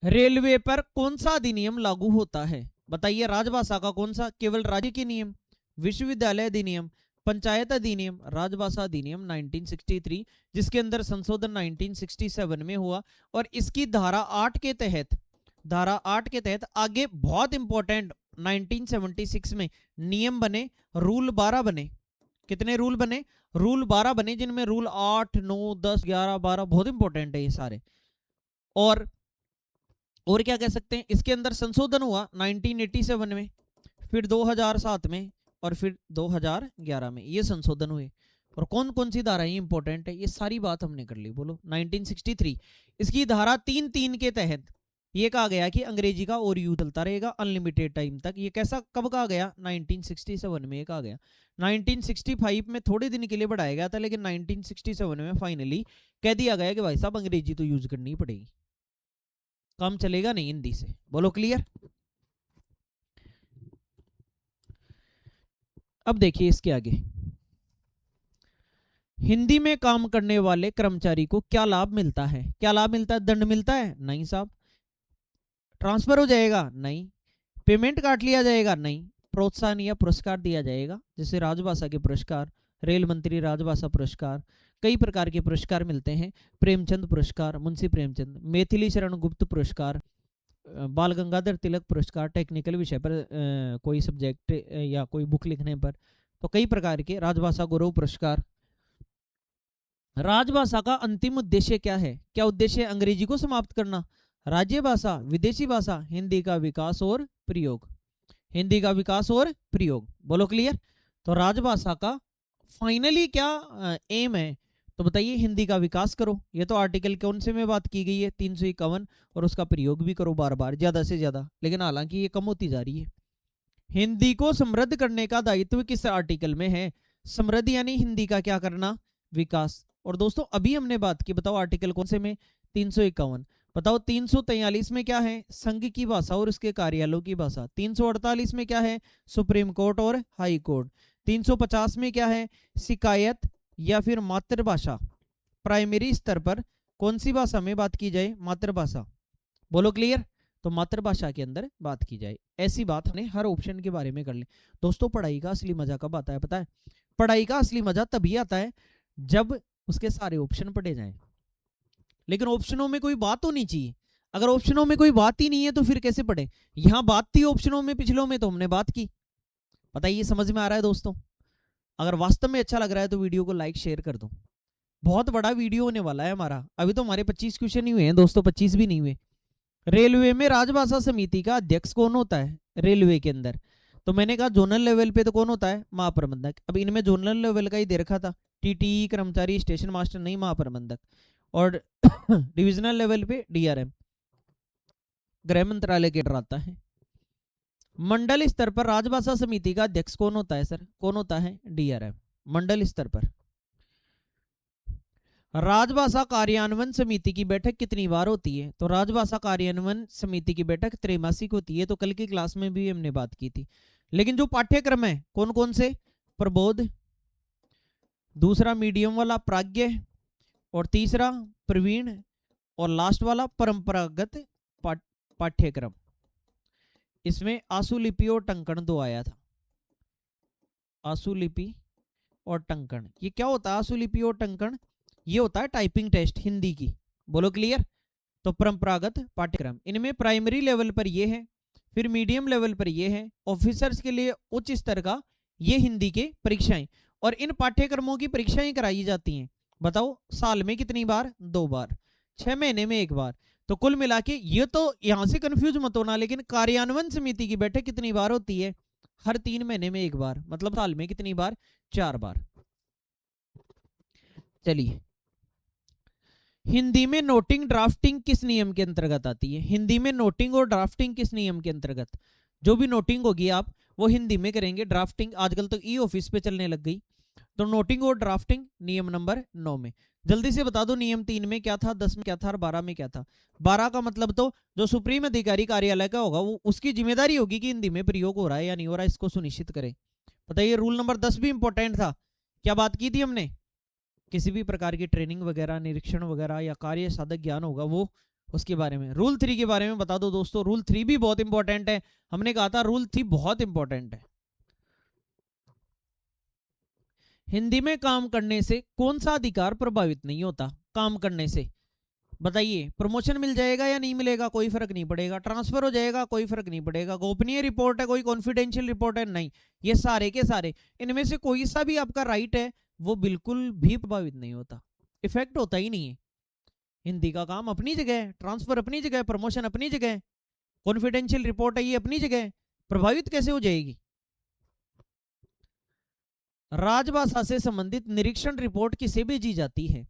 रेलवे पर कौन सा अधिनियम लागू होता है? बताइए, राजभाषा का कौन सा? केवल राज्य के नियम, विश्वविद्यालय अधिनियम, पंचायत अधिनियम, राजभाषा अधिनियम 1963, जिसके अंदर संशोधन 1967 में हुआ। और इसकी धारा 8 के तहत, धारा 8 के तहत आगे बहुत इंपॉर्टेंट 1976 में नियम बने, रूल 12 बने। कितने रूल बने? रूल 12 बने, जिनमें रूल 8, 9, 10, 11, 12 बहुत इंपॉर्टेंट है ये सारे। और क्या कह सकते हैं, इसके अंदर संशोधन हुआ 1987 में, फिर 2007 में और फिर 2011 में ये संशोधन हुए। और कौन कौन सी धाराएं इंपॉर्टेंट है, ये सारी बात हमने कर ली। बोलो। 1963 इसकी धारा 3(3) के तहत ये कहा गया कि अंग्रेजी का और यूज चलता रहेगा अनलिमिटेड टाइम तक। ये कैसा, कब कहा गया? 1967 में ये कहा गया। 1965 में थोड़े दिन के लिए बढ़ाया गया था, लेकिन 1967 में फाइनली कह दिया गया कि भाई साहब अंग्रेजी तो यूज करनी पड़ेगी, काम चलेगा नहीं हिंदी से। बोलो क्लियर। अब देखिए इसके आगे, हिंदी में काम करने वाले कर्मचारी को क्या लाभ मिलता है? क्या लाभ मिलता है? दंड मिलता है? नहीं साहब। ट्रांसफर हो जाएगा? नहीं। पेमेंट काट लिया जाएगा? नहीं। प्रोत्साहन या पुरस्कार दिया जाएगा, जैसे राजभाषा के पुरस्कार, रेल मंत्री राजभाषा पुरस्कार, कई प्रकार के पुरस्कार मिलते हैं। प्रेमचंद पुरस्कार, मुंशी प्रेमचंद, मैथिली शरण गुप्त पुरस्कार, बाल गंगाधर तिलक पुरस्कार, टेक्निकल विषय पर कोई सब्जेक्ट या कोई बुक लिखने पर, तो कई प्रकार के। राजभाषा गौरव पुरस्कार। राजभाषा का अंतिम उद्देश्य क्या है? क्या उद्देश्य है? अंग्रेजी को समाप्त करना। राज्य भाषा, विदेशी भाषा, हिंदी का विकास और प्रयोग। हिंदी का विकास और प्रयोग। बोलो क्लियर। तो राजभाषा का फाइनली क्या एम है? तो बताइए, हिंदी का विकास करो। ये तो आर्टिकल कौन से में बात की गई है? 351। और उसका प्रयोग भी करो बार बार, ज्यादा से ज्यादा, लेकिन हालांकि ये कम होती जा रही है। हिंदी को समृद्ध करने का दायित्व किस आर्टिकल में है? समृद्ध यानी हिंदी का क्या करना? विकास। और दोस्तों अभी हमने बात की, बताओ आर्टिकल कौन से में? 351। बताओ 343 में क्या है? संघ की भाषा और उसके कार्यालयों की भाषा। 348 में क्या है? सुप्रीम कोर्ट और हाई कोर्ट। 350 में क्या है? शिकायत या फिर मातृभाषा। प्राइमरी स्तर पर कौन सी भाषा में बात की जाए? मातृभाषा। बोलो क्लियर। तो मातृभाषा के अंदर बात की जाए, ऐसी बात हमने हर ऑप्शन के बारे में कर ली। दोस्तों पढ़ाई का असली मजा कब आता है पता है? पढ़ाई का असली मजा तभी आता है जब उसके सारे ऑप्शन पढ़े जाएं। लेकिन ऑप्शनों में कोई बात होनी चाहिए। अगर ऑप्शनों में कोई बात ही नहीं है तो फिर कैसे पढ़े? यहां बात थी ऑप्शनों में, पिछलों में तो हमने बात की। बताइए समझ में आ रहा है दोस्तों? अगर वास्तव में अच्छा लग रहा है तो वीडियो को लाइक शेयर कर दो। बहुत बड़ा वीडियो होने वाला है हमारा। अभी तो हमारे 25 क्वेश्चन ही हुए हैं दोस्तों, 25 भी नहीं हुए। रेलवे में राजभाषा समिति का अध्यक्ष कौन होता है रेलवे के अंदर? तो मैंने कहा जोनल लेवल पे तो कौन होता है? महाप्रबंधक। अब इनमें जोनल लेवल का ही दे रखा था, टीटी कर्मचारी, स्टेशन मास्टर, नहीं महाप्रबंधक। और डिविजनल लेवल पे डीआरएम, गृह मंत्रालय के अंडर आता है। मंडल स्तर पर राजभाषा समिति का अध्यक्ष कौन होता है सर? कौन होता है? डीआरएम, मंडल स्तर पर। राजभाषा कार्यान्वयन समिति की बैठक कितनी बार होती है? तो राजभाषा कार्यान्वयन समिति की बैठक त्रैमासिक होती है। तो कल की क्लास में भी हमने बात की थी। लेकिन जो पाठ्यक्रम है कौन कौन से? प्रबोध, दूसरा मीडियम वाला प्राज्ञ, और तीसरा प्रवीण, और लास्ट वाला परंपरागत पाठ्यक्रम। इसमें आशुलिपि और टंकण दो आया था। आशुलिपि और टंकण, ये क्या होता है? आशुलिपि और टंकण ये होता है टाइपिंग टेस्ट हिंदी की। बोलो क्लियर? तो परंपरागत पाठ्यक्रम, इनमें प्राइमरी लेवल पर ये है, फिर मीडियम लेवल पर ये है, ऑफिसर्स के लिए उच्च स्तर का ये हिंदी के परीक्षाएं। और इन पाठ्यक्रमों की परीक्षाएं कराई जाती हैं, बताओ साल में कितनी बार? 2 बार, 6 महीने में 1 बार। तो कुल मिला के ये तो यहां से कंफ्यूज मत होना, लेकिन कार्यान्वयन समिति की बैठक कितनी बार होती है? हर 3 महीने में 1 बार, मतलब साल में कितनी बार? 4 बार। चलिए, हिंदी में नोटिंग ड्राफ्टिंग किस नियम के अंतर्गत आती है? हिंदी में नोटिंग और ड्राफ्टिंग किस नियम के अंतर्गत? जो भी नोटिंग होगी आप वो हिंदी में करेंगे, ड्राफ्टिंग आजकल तो ई ऑफिस पे चलने लग गई। तो नोटिंग और ड्राफ्टिंग नियम नंबर 9 में। जल्दी से बता दो, नियम 3 में क्या था, 10 में क्या था और 12 में क्या था? 12 का मतलब तो जो सुप्रीम अधिकारी कार्यालय का होगा वो उसकी जिम्मेदारी होगी कि हिंदी में प्रयोग हो रहा है या नहीं हो रहा है, इसको सुनिश्चित करे। बताइए, रूल नंबर 10 भी इंपॉर्टेंट था। क्या बात की थी हमने? किसी भी प्रकार की ट्रेनिंग वगैरह, निरीक्षण वगैरह या कार्य साधक ज्ञान होगा वो उसके बारे में। रूल 3 के बारे में बता दो दोस्तों। रूल 3 भी बहुत इंपॉर्टेंट है, हमने कहा था रूल 3 बहुत इंपॉर्टेंट है। हिंदी में काम करने से कौन सा अधिकार प्रभावित नहीं होता? काम करने से बताइए, प्रमोशन मिल जाएगा या नहीं मिलेगा? कोई फर्क नहीं पड़ेगा। ट्रांसफर हो जाएगा? कोई फर्क नहीं पड़ेगा। गोपनीय रिपोर्ट है, कोई कॉन्फिडेंशियल रिपोर्ट है? नहीं। ये सारे के सारे, इनमें से कोई सा भी आपका राइट है वो बिल्कुल भी प्रभावित नहीं होता, इफेक्ट होता ही नहीं है। हिंदी का काम अपनी जगह है, ट्रांसफर अपनी जगह है, प्रमोशन अपनी जगह है, कॉन्फिडेंशियल रिपोर्ट है ये अपनी जगह है, प्रभावित कैसे हो जाएगी? राजभाषा से संबंधित निरीक्षण रिपोर्ट किसे भेजी जाती है?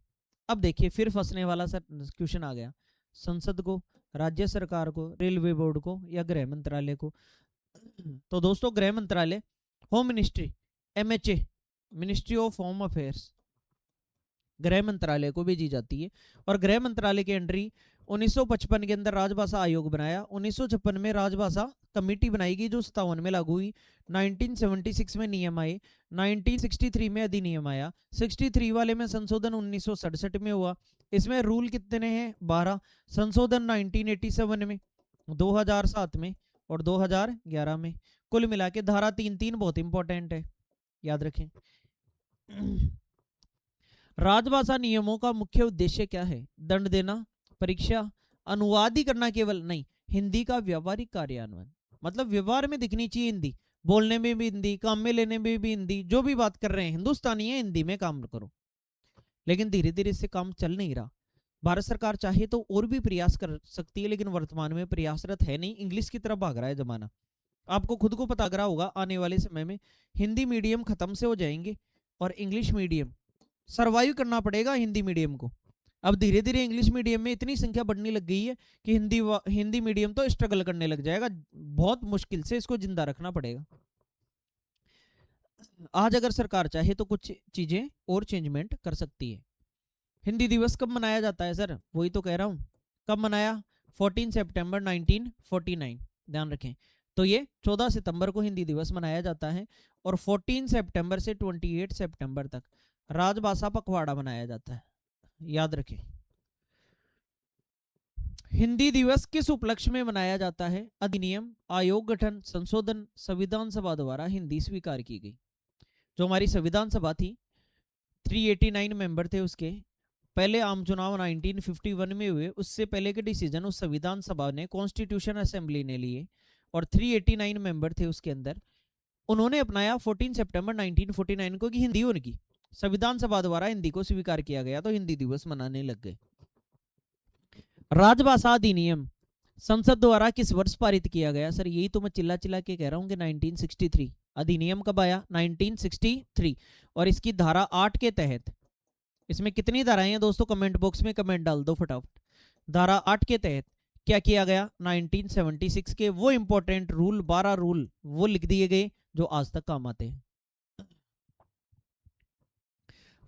अब देखिए फिर फंसने वाला सर क्वेश्चन आ गया। संसद को, राज्य सरकार को, रेलवे बोर्ड को, या गृह मंत्रालय को? तो दोस्तों गृह मंत्रालय, home ministry, MHA, ministry of home affairs, गृह मंत्रालय को भेजी जाती है। और गृह मंत्रालय के अंडर ही 1955 के अंदर राजभाषा आयोग बनाया। 1956 में राजभाषा कमेटी बनाई गई जो 57 में लागू हुई। 1976 में नियम आए। 1963 में अधिनियम आया। 63 वाले में संशोधन 1967 में हुआ। इसमें रूल कितने हैं? 12। संशोधन 1987 में, 2007 में और 2011 में। कुल मिला के धारा 3(3) बहुत इंपॉर्टेंट है, याद रखें। राजभाषा नियमों का मुख्य उद्देश्य क्या है? दंड देना, परीक्षा, अनुवाद ही करना केवल नहीं, हिंदी का व्यावहारिक कार्यान्वयन, मतलब व्यवहार में दिखनी चाहिए हिंदी, बोलने में भी हिंदी, काम में लेने में भी हिंदी, जो भी बात कर रहे हैं हिंदुस्तानी है, हिंदी में काम करो। लेकिन धीरे धीरे इससे काम चल नहीं रहा। भारत सरकार चाहे तो और भी प्रयास कर सकती है, लेकिन वर्तमान में प्रयासरत है नहीं, इंग्लिश की तरफ भाग रहा है जमाना। आपको खुद को पता लग रहा होगा आने वाले समय में हिंदी मीडियम खत्म से हो जाएंगे और इंग्लिश मीडियम सरवाइव करना पड़ेगा हिंदी मीडियम को। अब धीरे धीरे इंग्लिश मीडियम में इतनी संख्या बढ़ने लग गई है कि हिंदी मीडियम तो स्ट्रगल करने लग जाएगा, बहुत मुश्किल से इसको जिंदा रखना पड़ेगा। आज अगर सरकार चाहे तो कुछ चीजें और चेंजमेंट कर सकती है। हिंदी दिवस कब मनाया जाता है सर? वही तो कह रहा हूं, कब मनाया? 14 सितंबर 1949, ध्यान रखें। तो ये 14 सितंबर को हिंदी दिवस मनाया जाता है और 14 सितंबर से 28 सितंबर तक राजभाषा पखवाड़ा मनाया जाता है, याद रखें। हिंदी दिवस किस उपलक्ष्य में मनाया जाता है? अधिनियम, आयोग गठन, संशोधन, संविधान सभा द्वारा हिंदी स्वीकार की गई। जो हमारी संविधान सभा थी, 389 मेंबर थे उसके। पहले आम चुनाव 1951 में हुए, उससे पहले के डिसीजन उस संविधान सभा ने, कॉन्स्टिट्यूशन असेंबली ने लिए और 389 मेंबर थे उसके अंदर। उन्होंने अपनाया 14 सितंबर 1949 को कि हिंदी उनकी संविधान सभा द्वारा हिंदी को स्वीकार किया गया, तो हिंदी दिवस मनाने लग गए। राजभाषा अधिनियम संसद द्वारा किस वर्ष पारित किया गया? सर यही तो मैं चिल्ला चिल्ला के कह रहा हूँ कि 1963। अधिनियम कब आया? 1963। और इसकी धारा 8 के तहत, इसमें कितनी धाराएं हैं दोस्तों? कमेंट बॉक्स में कमेंट डाल दो फटाफट। धारा 8 के तहत क्या किया गया? 1976 के वो इंपॉर्टेंट रूल, 12 रूल वो लिख दिए गए जो आज तक काम आते हैं।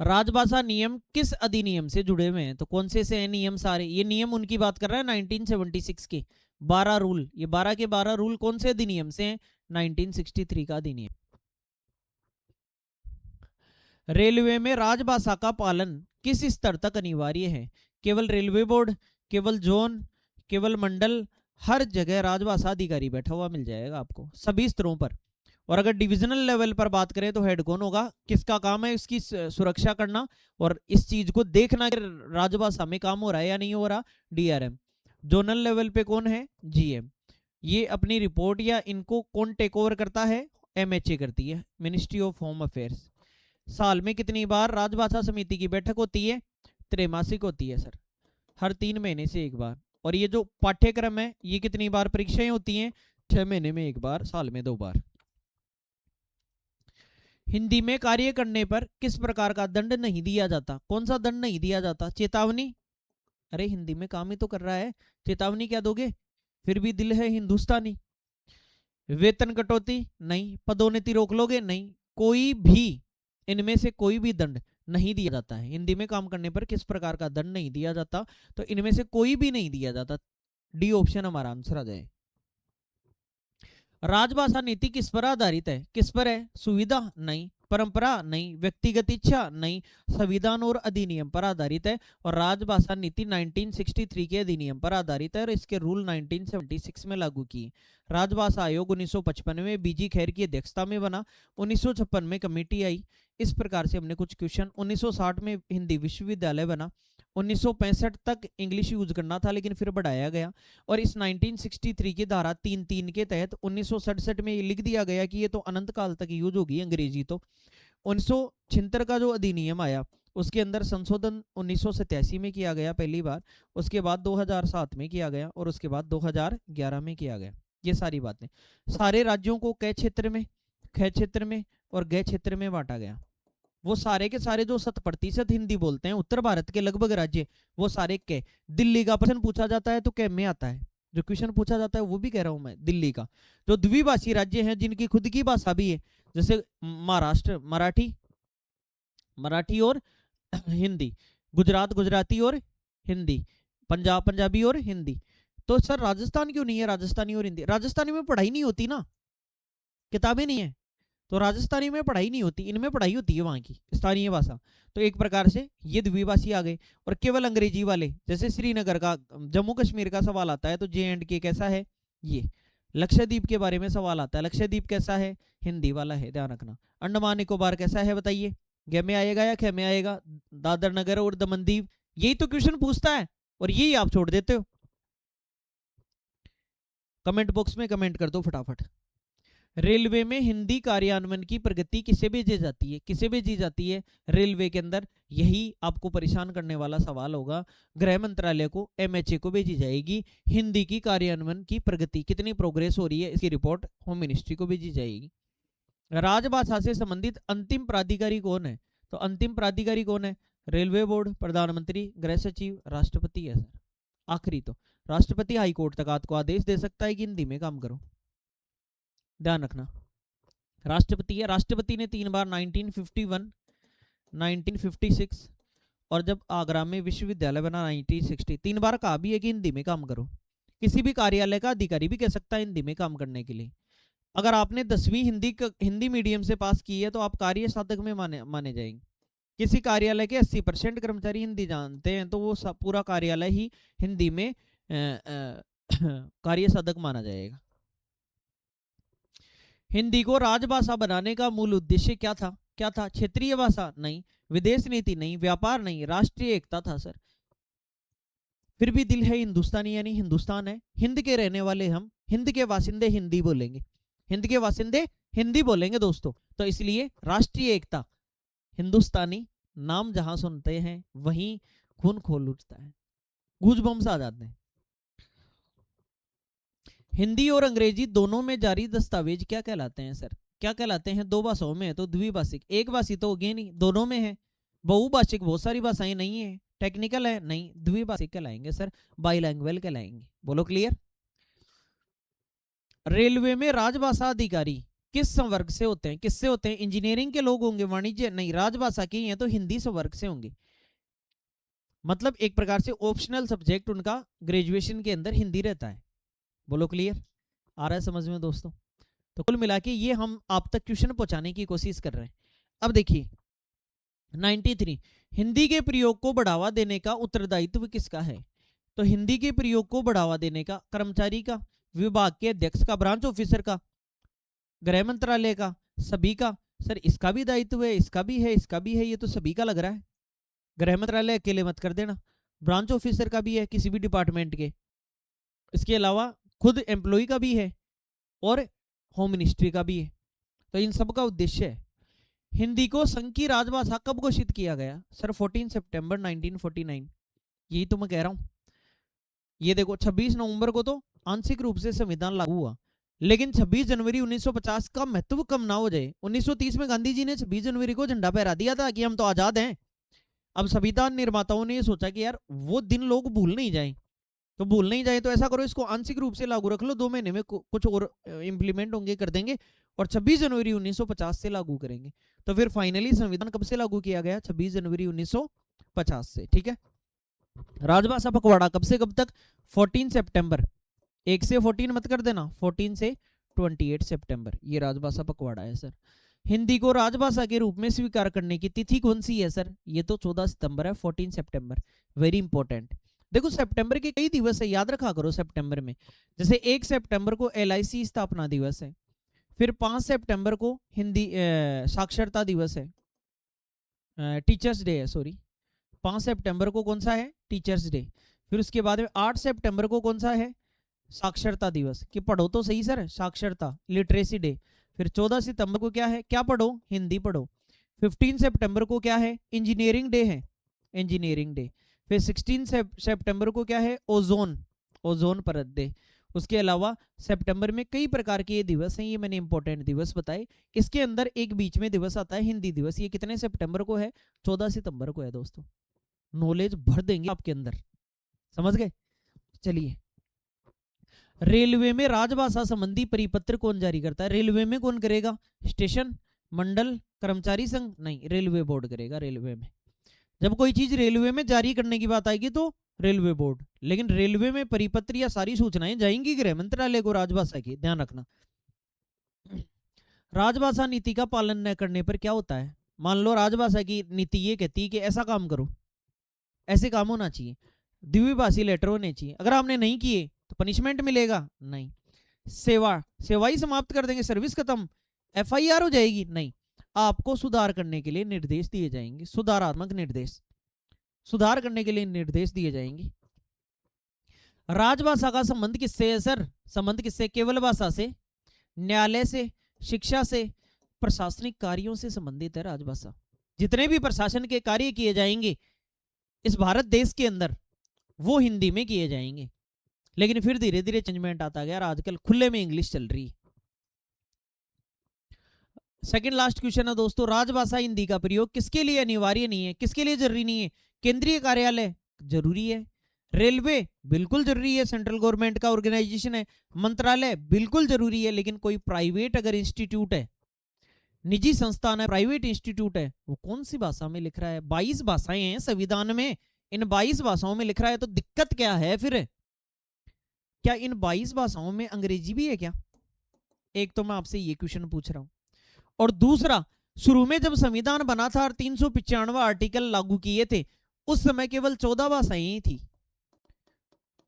राजभाषा नियम किस अधिनियम से जुड़े हुए हैं? तो कौन से हैं नियम? सारे ये नियम उनकी बात कर रहा है 1976 के 12 रूल। ये 12 के 12 रूल कौन से अधिनियम से हैं? 1963 का अधिनियम। रेलवे में राजभाषा का पालन किस स्तर तक अनिवार्य है? केवल रेलवे बोर्ड, केवल जोन, केवल मंडल? हर जगह राजभाषा अधिकारी बैठा हुआ मिल जाएगा आपको, सभी स्तरों पर। और अगर डिविजनल लेवल पर बात करें तो हेड कौन होगा? किसका काम है इसकी सुरक्षा करना और इस चीज को देखना कि राजभाषा में काम हो रहा है या नहीं हो रहा? डीआरएम। जोनल लेवल पे कौन है? जीएम। ये अपनी रिपोर्ट या इनको कौन टेक ओवर करता है? एमएचए करती है, मिनिस्ट्री ऑफ होम अफेयर्स। साल में कितनी बार राजभाषा समिति की बैठक होती है? त्रैमासिक होती है सर, हर 3 महीने से एक बार। और ये जो पाठ्यक्रम है ये कितनी बार परीक्षाएं होती हैं? 6 महीने में एक बार, साल में 2 बार। हिंदी में कार्य करने पर किस प्रकार का दंड नहीं दिया जाता? कौन सा दंड नहीं दिया जाता? चेतावनी। अरे हिंदी में काम ही तो कर रहा है, चेतावनी क्या दोगे? फिर भी दिल है हिंदुस्तानी। वेतन कटौती? नहीं। पदोन्नति रोक लोगे? नहीं। कोई भी इनमें से कोई भी दंड नहीं दिया जाता है। हिंदी में काम करने पर किस प्रकार का दंड नहीं दिया जाता? तो इनमें से कोई भी नहीं दिया जाता। डी ऑप्शन हमारा आंसर आ जाए। राजभाषा नीति किस पर आधारित है? किस पर है? सुविधा? नहीं। परंपरा? नहीं। व्यक्तिगत इच्छा? नहीं। संविधान और अधिनियम पर आधारित है। और राजभाषा नीति 1963 के अधिनियम पर आधारित है और इसके रूल 1976 में लागू किए। राजभाषा आयोग 1955 में बीजी खैर की अध्यक्षता में बना। 1956 में कमेटी आई। इस प्रकार से हमने कुछ क्वेश्चन। 1960 में हिंदी विश्वविद्यालय बना। 1965 तक इंग्लिश यूज करना था लेकिन फिर बढ़ाया गया। और इस 1963 की धारा 3(3) के तहत 1967 में ये लिख दिया गया कि ये तो अनंत काल तक यूज होगी अंग्रेजी। तो 1976 का जो अधिनियम आया उसके अंदर संशोधन 1987 में किया गया पहली बार, उसके बाद 2007 में किया गया और उसके बाद 2011 में किया गया। ये सारी बातें। सारे राज्यों को कै क्षेत्र में, ख क्षेत्र में और ग क्षेत्र में बांटा गया। वो सारे के सारे जो 7% हिंदी बोलते हैं उत्तर भारत के लगभग राज्य, वो सारे के। दिल्ली का प्रश्न पूछा जाता है तो कै में आता है, जो क्वेश्चन पूछा जाता है वो भी कह रहा हूं मैं दिल्ली का। जो द्विभाषी राज्य हैं जिनकी खुद की भाषा भी है, जैसे महाराष्ट्र मराठी और हिंदी, गुजरात गुजराती और हिंदी, पंजाब पंजाबी और हिंदी। तो सर राजस्थान क्यों नहीं है राजस्थानी और हिंदी? राजस्थानी में पढ़ाई नहीं होती ना, किताबें नहीं है, तो राजस्थानी में पढ़ाई नहीं होती, इनमें पढ़ाई होती है वहाँ की स्थानीय भाषा। तो एक प्रकार से ये द्विभाषी आ गए। और केवल अंग्रेजी वाले, जैसे श्रीनगर का, जम्मू कश्मीर का सवाल आता है तो J&K कैसा है? ये। लक्षद्वीप के बारे में सवाल आता है, लक्षद्वीप कैसा है? हिंदी वाला है, ध्यान रखना। अंडमान निकोबार कैसा है बताइए? ग में आएगा या ख में आएगा? दादर नगर और दमन दीव, यही तो क्वेश्चन पूछता है और यही आप छोड़ देते हो। कमेंट बॉक्स में कमेंट कर दो फटाफट। रेलवे में हिंदी कार्यान्वयन की प्रगति किसे भेजी जाती है? किसे भेजी जाती है रेलवे के अंदर? यही आपको परेशान करने वाला सवाल होगा। गृह मंत्रालय को, एमएचए को भेजी जाएगी। हिंदी की कार्यान्वयन की प्रगति कितनी प्रोग्रेस हो रही है इसकी रिपोर्ट होम मिनिस्ट्री को भेजी जाएगी। राजभाषा से संबंधित अंतिम प्राधिकारी कौन है? तो अंतिम प्राधिकारी कौन है? रेलवे बोर्ड, प्रधानमंत्री, गृह सचिव, राष्ट्रपति है सर। आखिरी तो राष्ट्रपति हाईकोर्ट तक आपको आदेश दे सकता है कि हिंदी में काम करो, ध्यान रखना। राष्ट्रपति है, राष्ट्रपति ने 3 बार 1951, 1956 और जब आगरा में विश्वविद्यालय बना 1960, 3 बार कहा भी है कि हिंदी में काम करो। किसी भी कार्यालय का अधिकारी भी कह सकता है हिंदी में काम करने के लिए। अगर आपने 10वीं हिंदी मीडियम से पास की है तो आप कार्य साधक में माने जाएंगे। किसी कार्यालय के 80% कर्मचारी हिंदी जानते हैं तो वो पूरा कार्यालय ही हिंदी में कार्य साधक माना जाएगा। हिंदी को राजभाषा बनाने का मूल उद्देश्य क्या था? क्या था? क्षेत्रीय भाषा? नहीं। विदेश नीति? नहीं। व्यापार? नहीं। राष्ट्रीय एकता था सर। फिर भी दिल है हिंदुस्तानी, यानी हिंदुस्तान है, हिंद के रहने वाले हम, हिंद के वासिंदे हिंदी बोलेंगे, हिंद के वासिंदे हिंदी बोलेंगे दोस्तों। तो इसलिए राष्ट्रीय एकता, हिंदुस्तानी नाम जहां सुनते हैं वहीं खून खोल उठता है, गूजबम्स आ जाते हैं। हिंदी और अंग्रेजी दोनों में जारी दस्तावेज क्या कहलाते हैं सर? क्या कहलाते हैं? दो भाषाओं में है तो द्विभाषिक। एक भाषी तो होगी नहीं, दोनों में है। बहुभाषिक बहुत सारी भाषाएं नहीं है। टेक्निकल है नहीं, द्विभाषिक कहलाएंगे सर, बाईलैंग्वेज कहलाएंगे। बोलो क्लियर। रेलवे में राजभाषा अधिकारी किस संवर्ग से होते हैं? किससे होते हैं? इंजीनियरिंग के लोग होंगे, वाणिज्य नहीं, राजभाषा के ही हैं तो हिंदी संवर्ग से होंगे। मतलब एक प्रकार से ऑप्शनल सब्जेक्ट उनका ग्रेजुएशन के अंदर हिंदी रहता है। बोलो क्लियर, आ रहा है समझ में दोस्तों? तो कुल मिला के ये हम आप तक क्वेश्चन पहुंचाने की कोशिश कर रहे हैं। अब देखिए 93, हिंदी के प्रयोग को बढ़ावा देने का उत्तरदायित्व किसका है? तो हिंदी के प्रयोग को बढ़ावा देने का कर्मचारी का, विभाग के अध्यक्ष का, ब्रांच ऑफिसर का, गृह मंत्रालय का, सभी का। सर इसका भी दायित्व है, इसका भी है, इसका भी है, ये तो सभी का लग रहा है। गृह मंत्रालय अकेले मत कर देना, ब्रांच ऑफिसर का भी है किसी भी डिपार्टमेंट के, इसके अलावा खुद एम्प्लॉय का भी है और होम मिनिस्ट्री का भी है। तो इन सब का उद्देश्य है। हिंदी को संघ की राजभाषा कब घोषित किया गया? सर 14 सितंबर 1949। यही तो मैं कह रहा हूं। ये देखो 26 नवंबर को तो आंशिक रूप से संविधान लागू हुआ, लेकिन 26 जनवरी 1950 का महत्व कम ना हो जाए। 1930 में गांधी जी ने 26 जनवरी को झंडा फहरा दिया था कि हम तो आजाद हैं। अब संविधान निर्माताओं ने ये सोचा कि यार वो दिन लोग भूल नहीं जाएं, तो भूल नहीं जाए तो ऐसा करो इसको आंशिक रूप से लागू रख लो, 2 महीने में कुछ और इंप्लीमेंट होंगे कर देंगे और 26 जनवरी 1950 से लागू करेंगे। तो फिर फाइनली संविधान कब से लागू किया गया? 26 जनवरी 1950 से। ठीक है। राजभाषा पखवाड़ा कब से कब तक? 14 सितंबर, 1 से 14 मत कर देना, 14 से 28 सितंबर ये राजभाषा पखवाड़ा है सर। हिंदी को राजभाषा के रूप में स्वीकार करने की तिथि कौन सी है सर? ये तो 14 सितंबर है, 14 सितंबर। Very important. देखो सितंबर के कई दिवस है, याद रखा करो सितंबर में। जैसे 1 सितंबर को LIC स्थापना दिवस है, फिर 5 सितंबर को हिंदी साक्षरता दिवस है, टीचर्स डे है, सॉरी 5 सितंबर को कौन सा है? Teachers day. फिर उसके बाद में 8 सितंबर को कौन सा है? साक्षरता दिवस। कि पढ़ो तो सही सर, साक्षरता, लिटरेसी डे। फिर 14 सितंबर को क्या है? क्या पढ़ो? हिंदी पढ़ो। 15 सितंबर को क्या है? इंजीनियरिंग डे है, इंजीनियरिंग डे। फिर 16 सितंबर को क्या है? ओजोन परत डे। उसके अलावा सितंबर में कई प्रकार के ये दिवस हैं, ये मैंने इंपॉर्टेंट दिवस बताए। इसके अंदर एक बीच में दिवस आता है हिंदी दिवस। ये कितने सितंबर को है? 14 सितंबर को है दोस्तों। नॉलेज भर देंगे आपके अंदर, समझ गए? चलिए, रेलवे में राजभाषा संबंधी परिपत्र कौन जारी करता है? रेलवे में कौन करेगा? स्टेशन, मंडल, कर्मचारी संघ? नहीं, रेलवे बोर्ड करेगा। रेलवे में जब कोई चीज रेलवे में जारी करने की बात आएगी तो रेलवे बोर्ड। लेकिन रेलवे में परिपत्र या सारी सूचनाएं जाएंगी गृह मंत्रालय को राजभाषा की, ध्यान रखना। राजभाषा नीति का पालन न करने पर क्या होता है? मान लो राजभाषा की नीति ये कहती है कि ऐसा काम करो, ऐसे काम होना चाहिए, द्विभाषी लेटर होने चाहिए, अगर आपने नहीं किए तो पनिशमेंट मिलेगा? नहीं। सेवा ही समाप्त कर देंगे, सर्विस खत्म, FIR हो जाएगी? नहीं। आपको सुधार करने के लिए निर्देश दिए जाएंगे, सुधारात्मक निर्देश, सुधार करने के लिए निर्देश दिए जाएंगे। राजभाषा का संबंध किससे है सर? संबंध किससे? केवल भाषा से, न्यायालय से, शिक्षा से, प्रशासनिक कार्यों से संबंधित है राजभाषा। जितने भी प्रशासन के कार्य किए जाएंगे इस भारत देश के अंदर वो हिंदी में किए जाएंगे। लेकिन फिर धीरे धीरे चेंजमेंट आता गया और आजकल खुले में इंग्लिश चल रही है। सेकंड लास्ट क्वेश्चन है दोस्तों, राजभाषा हिंदी का प्रयोग किसके लिए अनिवार्य नहीं है? किसके लिए जरूरी नहीं है? केंद्रीय कार्यालय जरूरी है, रेलवे बिल्कुल जरूरी है, सेंट्रल गवर्नमेंट का ऑर्गेनाइजेशन है, मंत्रालय बिल्कुल जरूरी है। लेकिन कोई प्राइवेट अगर इंस्टीट्यूट है, निजी संस्थान है, प्राइवेट इंस्टीट्यूट है, वो कौन सी भाषा में लिख रहा है? 22 भाषाएं हैं संविधान में, इन 22 भाषाओं में लिख रहा है तो दिक्कत क्या है फिर? क्या इन 22 भाषाओं में अंग्रेजी भी है क्या? एक तो मैं आपसे ये क्वेश्चन पूछ रहा हूं। और दूसरा, शुरू में जब संविधान बना था और 395 आर्टिकल लागू किए थे, उस समय केवल 14 भाषाएं ही थी।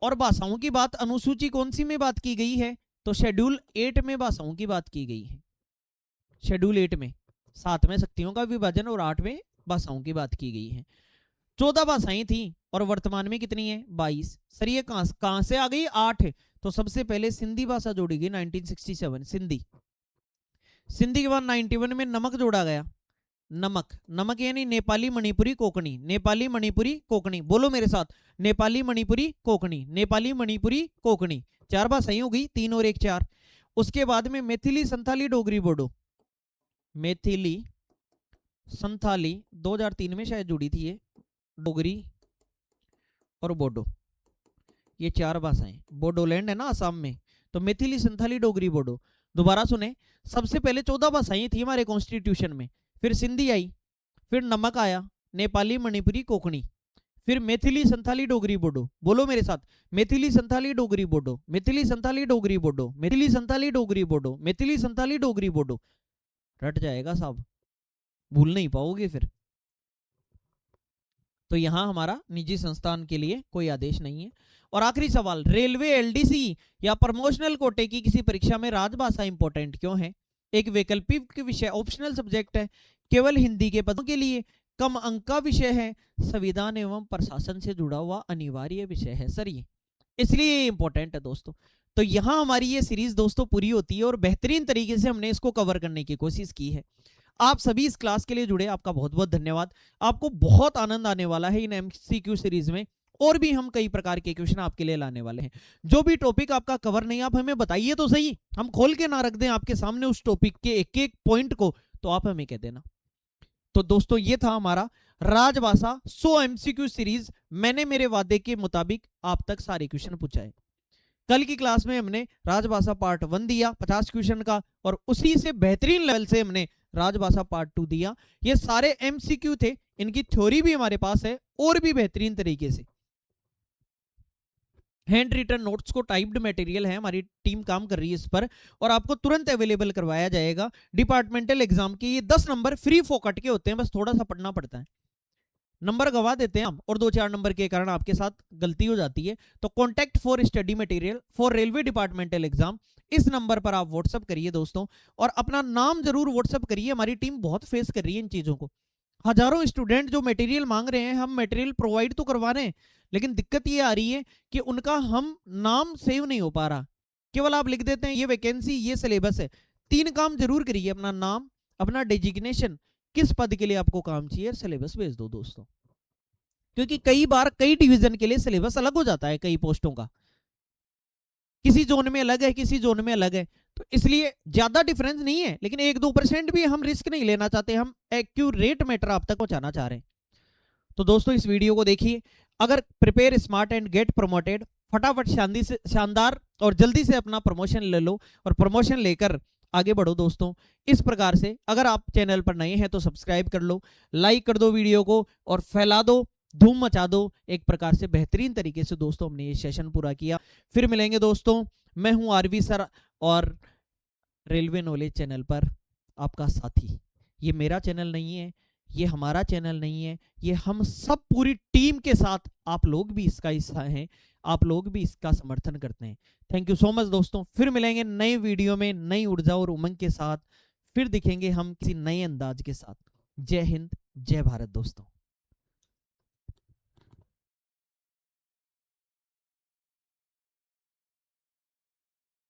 और भाषाओं की बात अनुसूची कौन सी में बात की गई है? तो शेड्यूल 8 में भाषाओं की बात की गई है। शेड्यूल 8 में 7 में शक्तियों का विभाजन और 8 में भाषाओं की बात की गई है। 14 भाषाएं थी और वर्तमान में कितनी है? 22। सर ये कहां से आ गई? 8। तो सबसे पहले सिंधी भाषा जोड़ी गई 1967, सिंधी। सिंधी के बाद 91 में नमक जोड़ा गया। नमक, नमक यानी नेपाली मणिपुरी कोंकणी, नेपाली मणिपुरी कोंकणी, बोलो मेरे साथ, नेपाली मणिपुरी कोंकणी, नेपाली मणिपुरी कोंकणी। 4 भाषाएं हो गई, 3 और 1 4। उसके बाद में मैथिली, संथाली, डोगरी, बोडो। मैथिली, संथाली 2003 में शायद जुड़ी थी ये, डोगरी और बोडो, ये 4 भाषाएं। बोडोलैंड है ना असम में, तो मैथिली, संथाली, डोगरी, बोडो। दोबारा सुने, सबसे पहले 14 भाषाएं थी हमारे कॉन्स्टिट्यूशन में, फिर सिंधी आई, फिर नमक आया, नेपाली मणिपुरी कोंकणी, फिर मैथिली, संथाली, डोगरी, बोडो। बोलो मेरे साथ, मैथिली, संथाली, डोगरी, बोडो, मैथिली, संथाली, डोगरी, बोडो, मैथिली, संथाली, डोगरी, बोडो, मैथिली, संथाली, डोगरी, बोडो। रट जाएगा साहब, भूल नहीं पाओगे फिर। तो यहां हमारा निजी संस्थान के लिए कोई आदेश नहीं है। और आखिरी सवाल, रेलवे एलडीसी या प्रमोशनल कोटे की किसी परीक्षा में राजभाषा इंपॉर्टेंट क्यों है? एक वैकल्पिक विषय, ऑप्शनल सब्जेक्ट है, केवल हिंदी के पदों के लिए, कम अंक का विषय है, संविधान एवं प्रशासन से जुड़ा हुआ अनिवार्य विषय है सर ये, इसलिए ये इंपॉर्टेंट है दोस्तों। तो यहां हमारी ये सीरीज दोस्तों पूरी होती है और बेहतरीन तरीके से हमने इसको कवर करने की कोशिश की है। आप सभी इस क्लास के लिए जुड़े, आपका बहुत बहुत धन्यवाद। आपको बहुत आनंद आने वाला है इन एमसीक्यू सीरीज में, और भी हम कई प्रकार के क्वेश्चन आपके लिए लाने वाले हैं। जो भी टॉपिक आपका कवर नहीं, आप हमें बताइए तो सही, हम खोल के ना रख दें आपके सामने उस टॉपिक के एक एक पॉइंट को, तो आप हमें कह देना। तो दोस्तों ये था हमारा राजभाषा 100 एमसीक्यू सीरीज। मैंने मेरे वादे के मुताबिक आप तक सारे क्वेश्चन पूछाए। कल की क्लास में हमने राजभाषा पार्ट 1 दिया 50 क्वेश्चन का, और उसी से बेहतरीन लेवल से हमने राजभाषा पार्ट 2 दिया। ये सारे एमसीक्यू थे, इनकी थ्योरी भी हमारे पास है और भी बेहतरीन तरीके से। हैंड रिटन नोट्स को टाइप्ड मटेरियल है, हमारी टीम काम कर रही है इस पर, और आपको तुरंत अवेलेबल करवाया जाएगा। डिपार्टमेंटल एग्जाम के ये 10 नंबर फ्री फोकट के होते हैं, बस थोड़ा सा पढ़ना पड़ता है, नंबर गवा देते हैं हम, और 2-4 नंबर के कारण आपके साथ गलती हो जाती है। तो contact for study material for railway departmental exam, इस नंबर पर आप व्हाट्सअप करिए दोस्तों, और अपना नाम जरूर व्हाट्सअप करिए। हमारी टीम बहुत फेस कर रही है इन चीजों को। हजारों स्टूडेंट जो मटेरियल मांग रहे हैं, हम मटेरियल प्रोवाइड तो करवा रहे हैं, लेकिन दिक्कत ये आ रही है कि उनका हम नाम सेव नहीं हो पा रहा। केवल आप लिख देते हैं ये वैकेंसी, ये सिलेबस है। 3 काम जरूर करिए, अपना नाम, अपना डेजिग्नेशन, किस पद के लिए आपको काम चाहिए, सिलेबस भेज दो दोस्तों, क्योंकि कई बार कई डिवीजन के लिए सिलेबस अलग हो जाता है, कई पोस्टों का किसी जोन में अलग है, किसी जोन में अलग है, तो इसलिए ज्यादा डिफरेंस नहीं है, लेकिन 1-2% भी हम रिस्क नहीं लेना चाहते, हम एक्यूरेट मैटर आप तक पहुंचाना चाह रहे हैं। तो दोस्तों इस वीडियो को देखिए, अगर prepare smart and get promoted, फटाफट शानदार और जल्दी से अपना प्रमोशन ले लो, और प्रमोशन लेकर आगे बढ़ो दोस्तों। इस प्रकार से अगर आप चैनल पर नए हैं तो सब्सक्राइब कर लो, लाइक कर दो वीडियो को, और फैला दो, धूम मचा दो। एक प्रकार से बेहतरीन तरीके से दोस्तों हमने ये सेशन पूरा किया। फिर मिलेंगे दोस्तों, मैं हूं आरवी सर, और रेलवे नॉलेज चैनल पर आपका साथी। ये मेरा चैनल नहीं है, ये हमारा चैनल नहीं है, ये हम सब पूरी टीम के साथ, आप लोग भी इसका हिस्सा हैं, आप लोग भी इसका समर्थन करते हैं। थैंक यू सो मच दोस्तों। फिर मिलेंगे नए वीडियो में नई ऊर्जा और उमंग के साथ, फिर दिखेंगे हम किसी नए अंदाज के साथ। जय हिंद, जय भारत दोस्तों।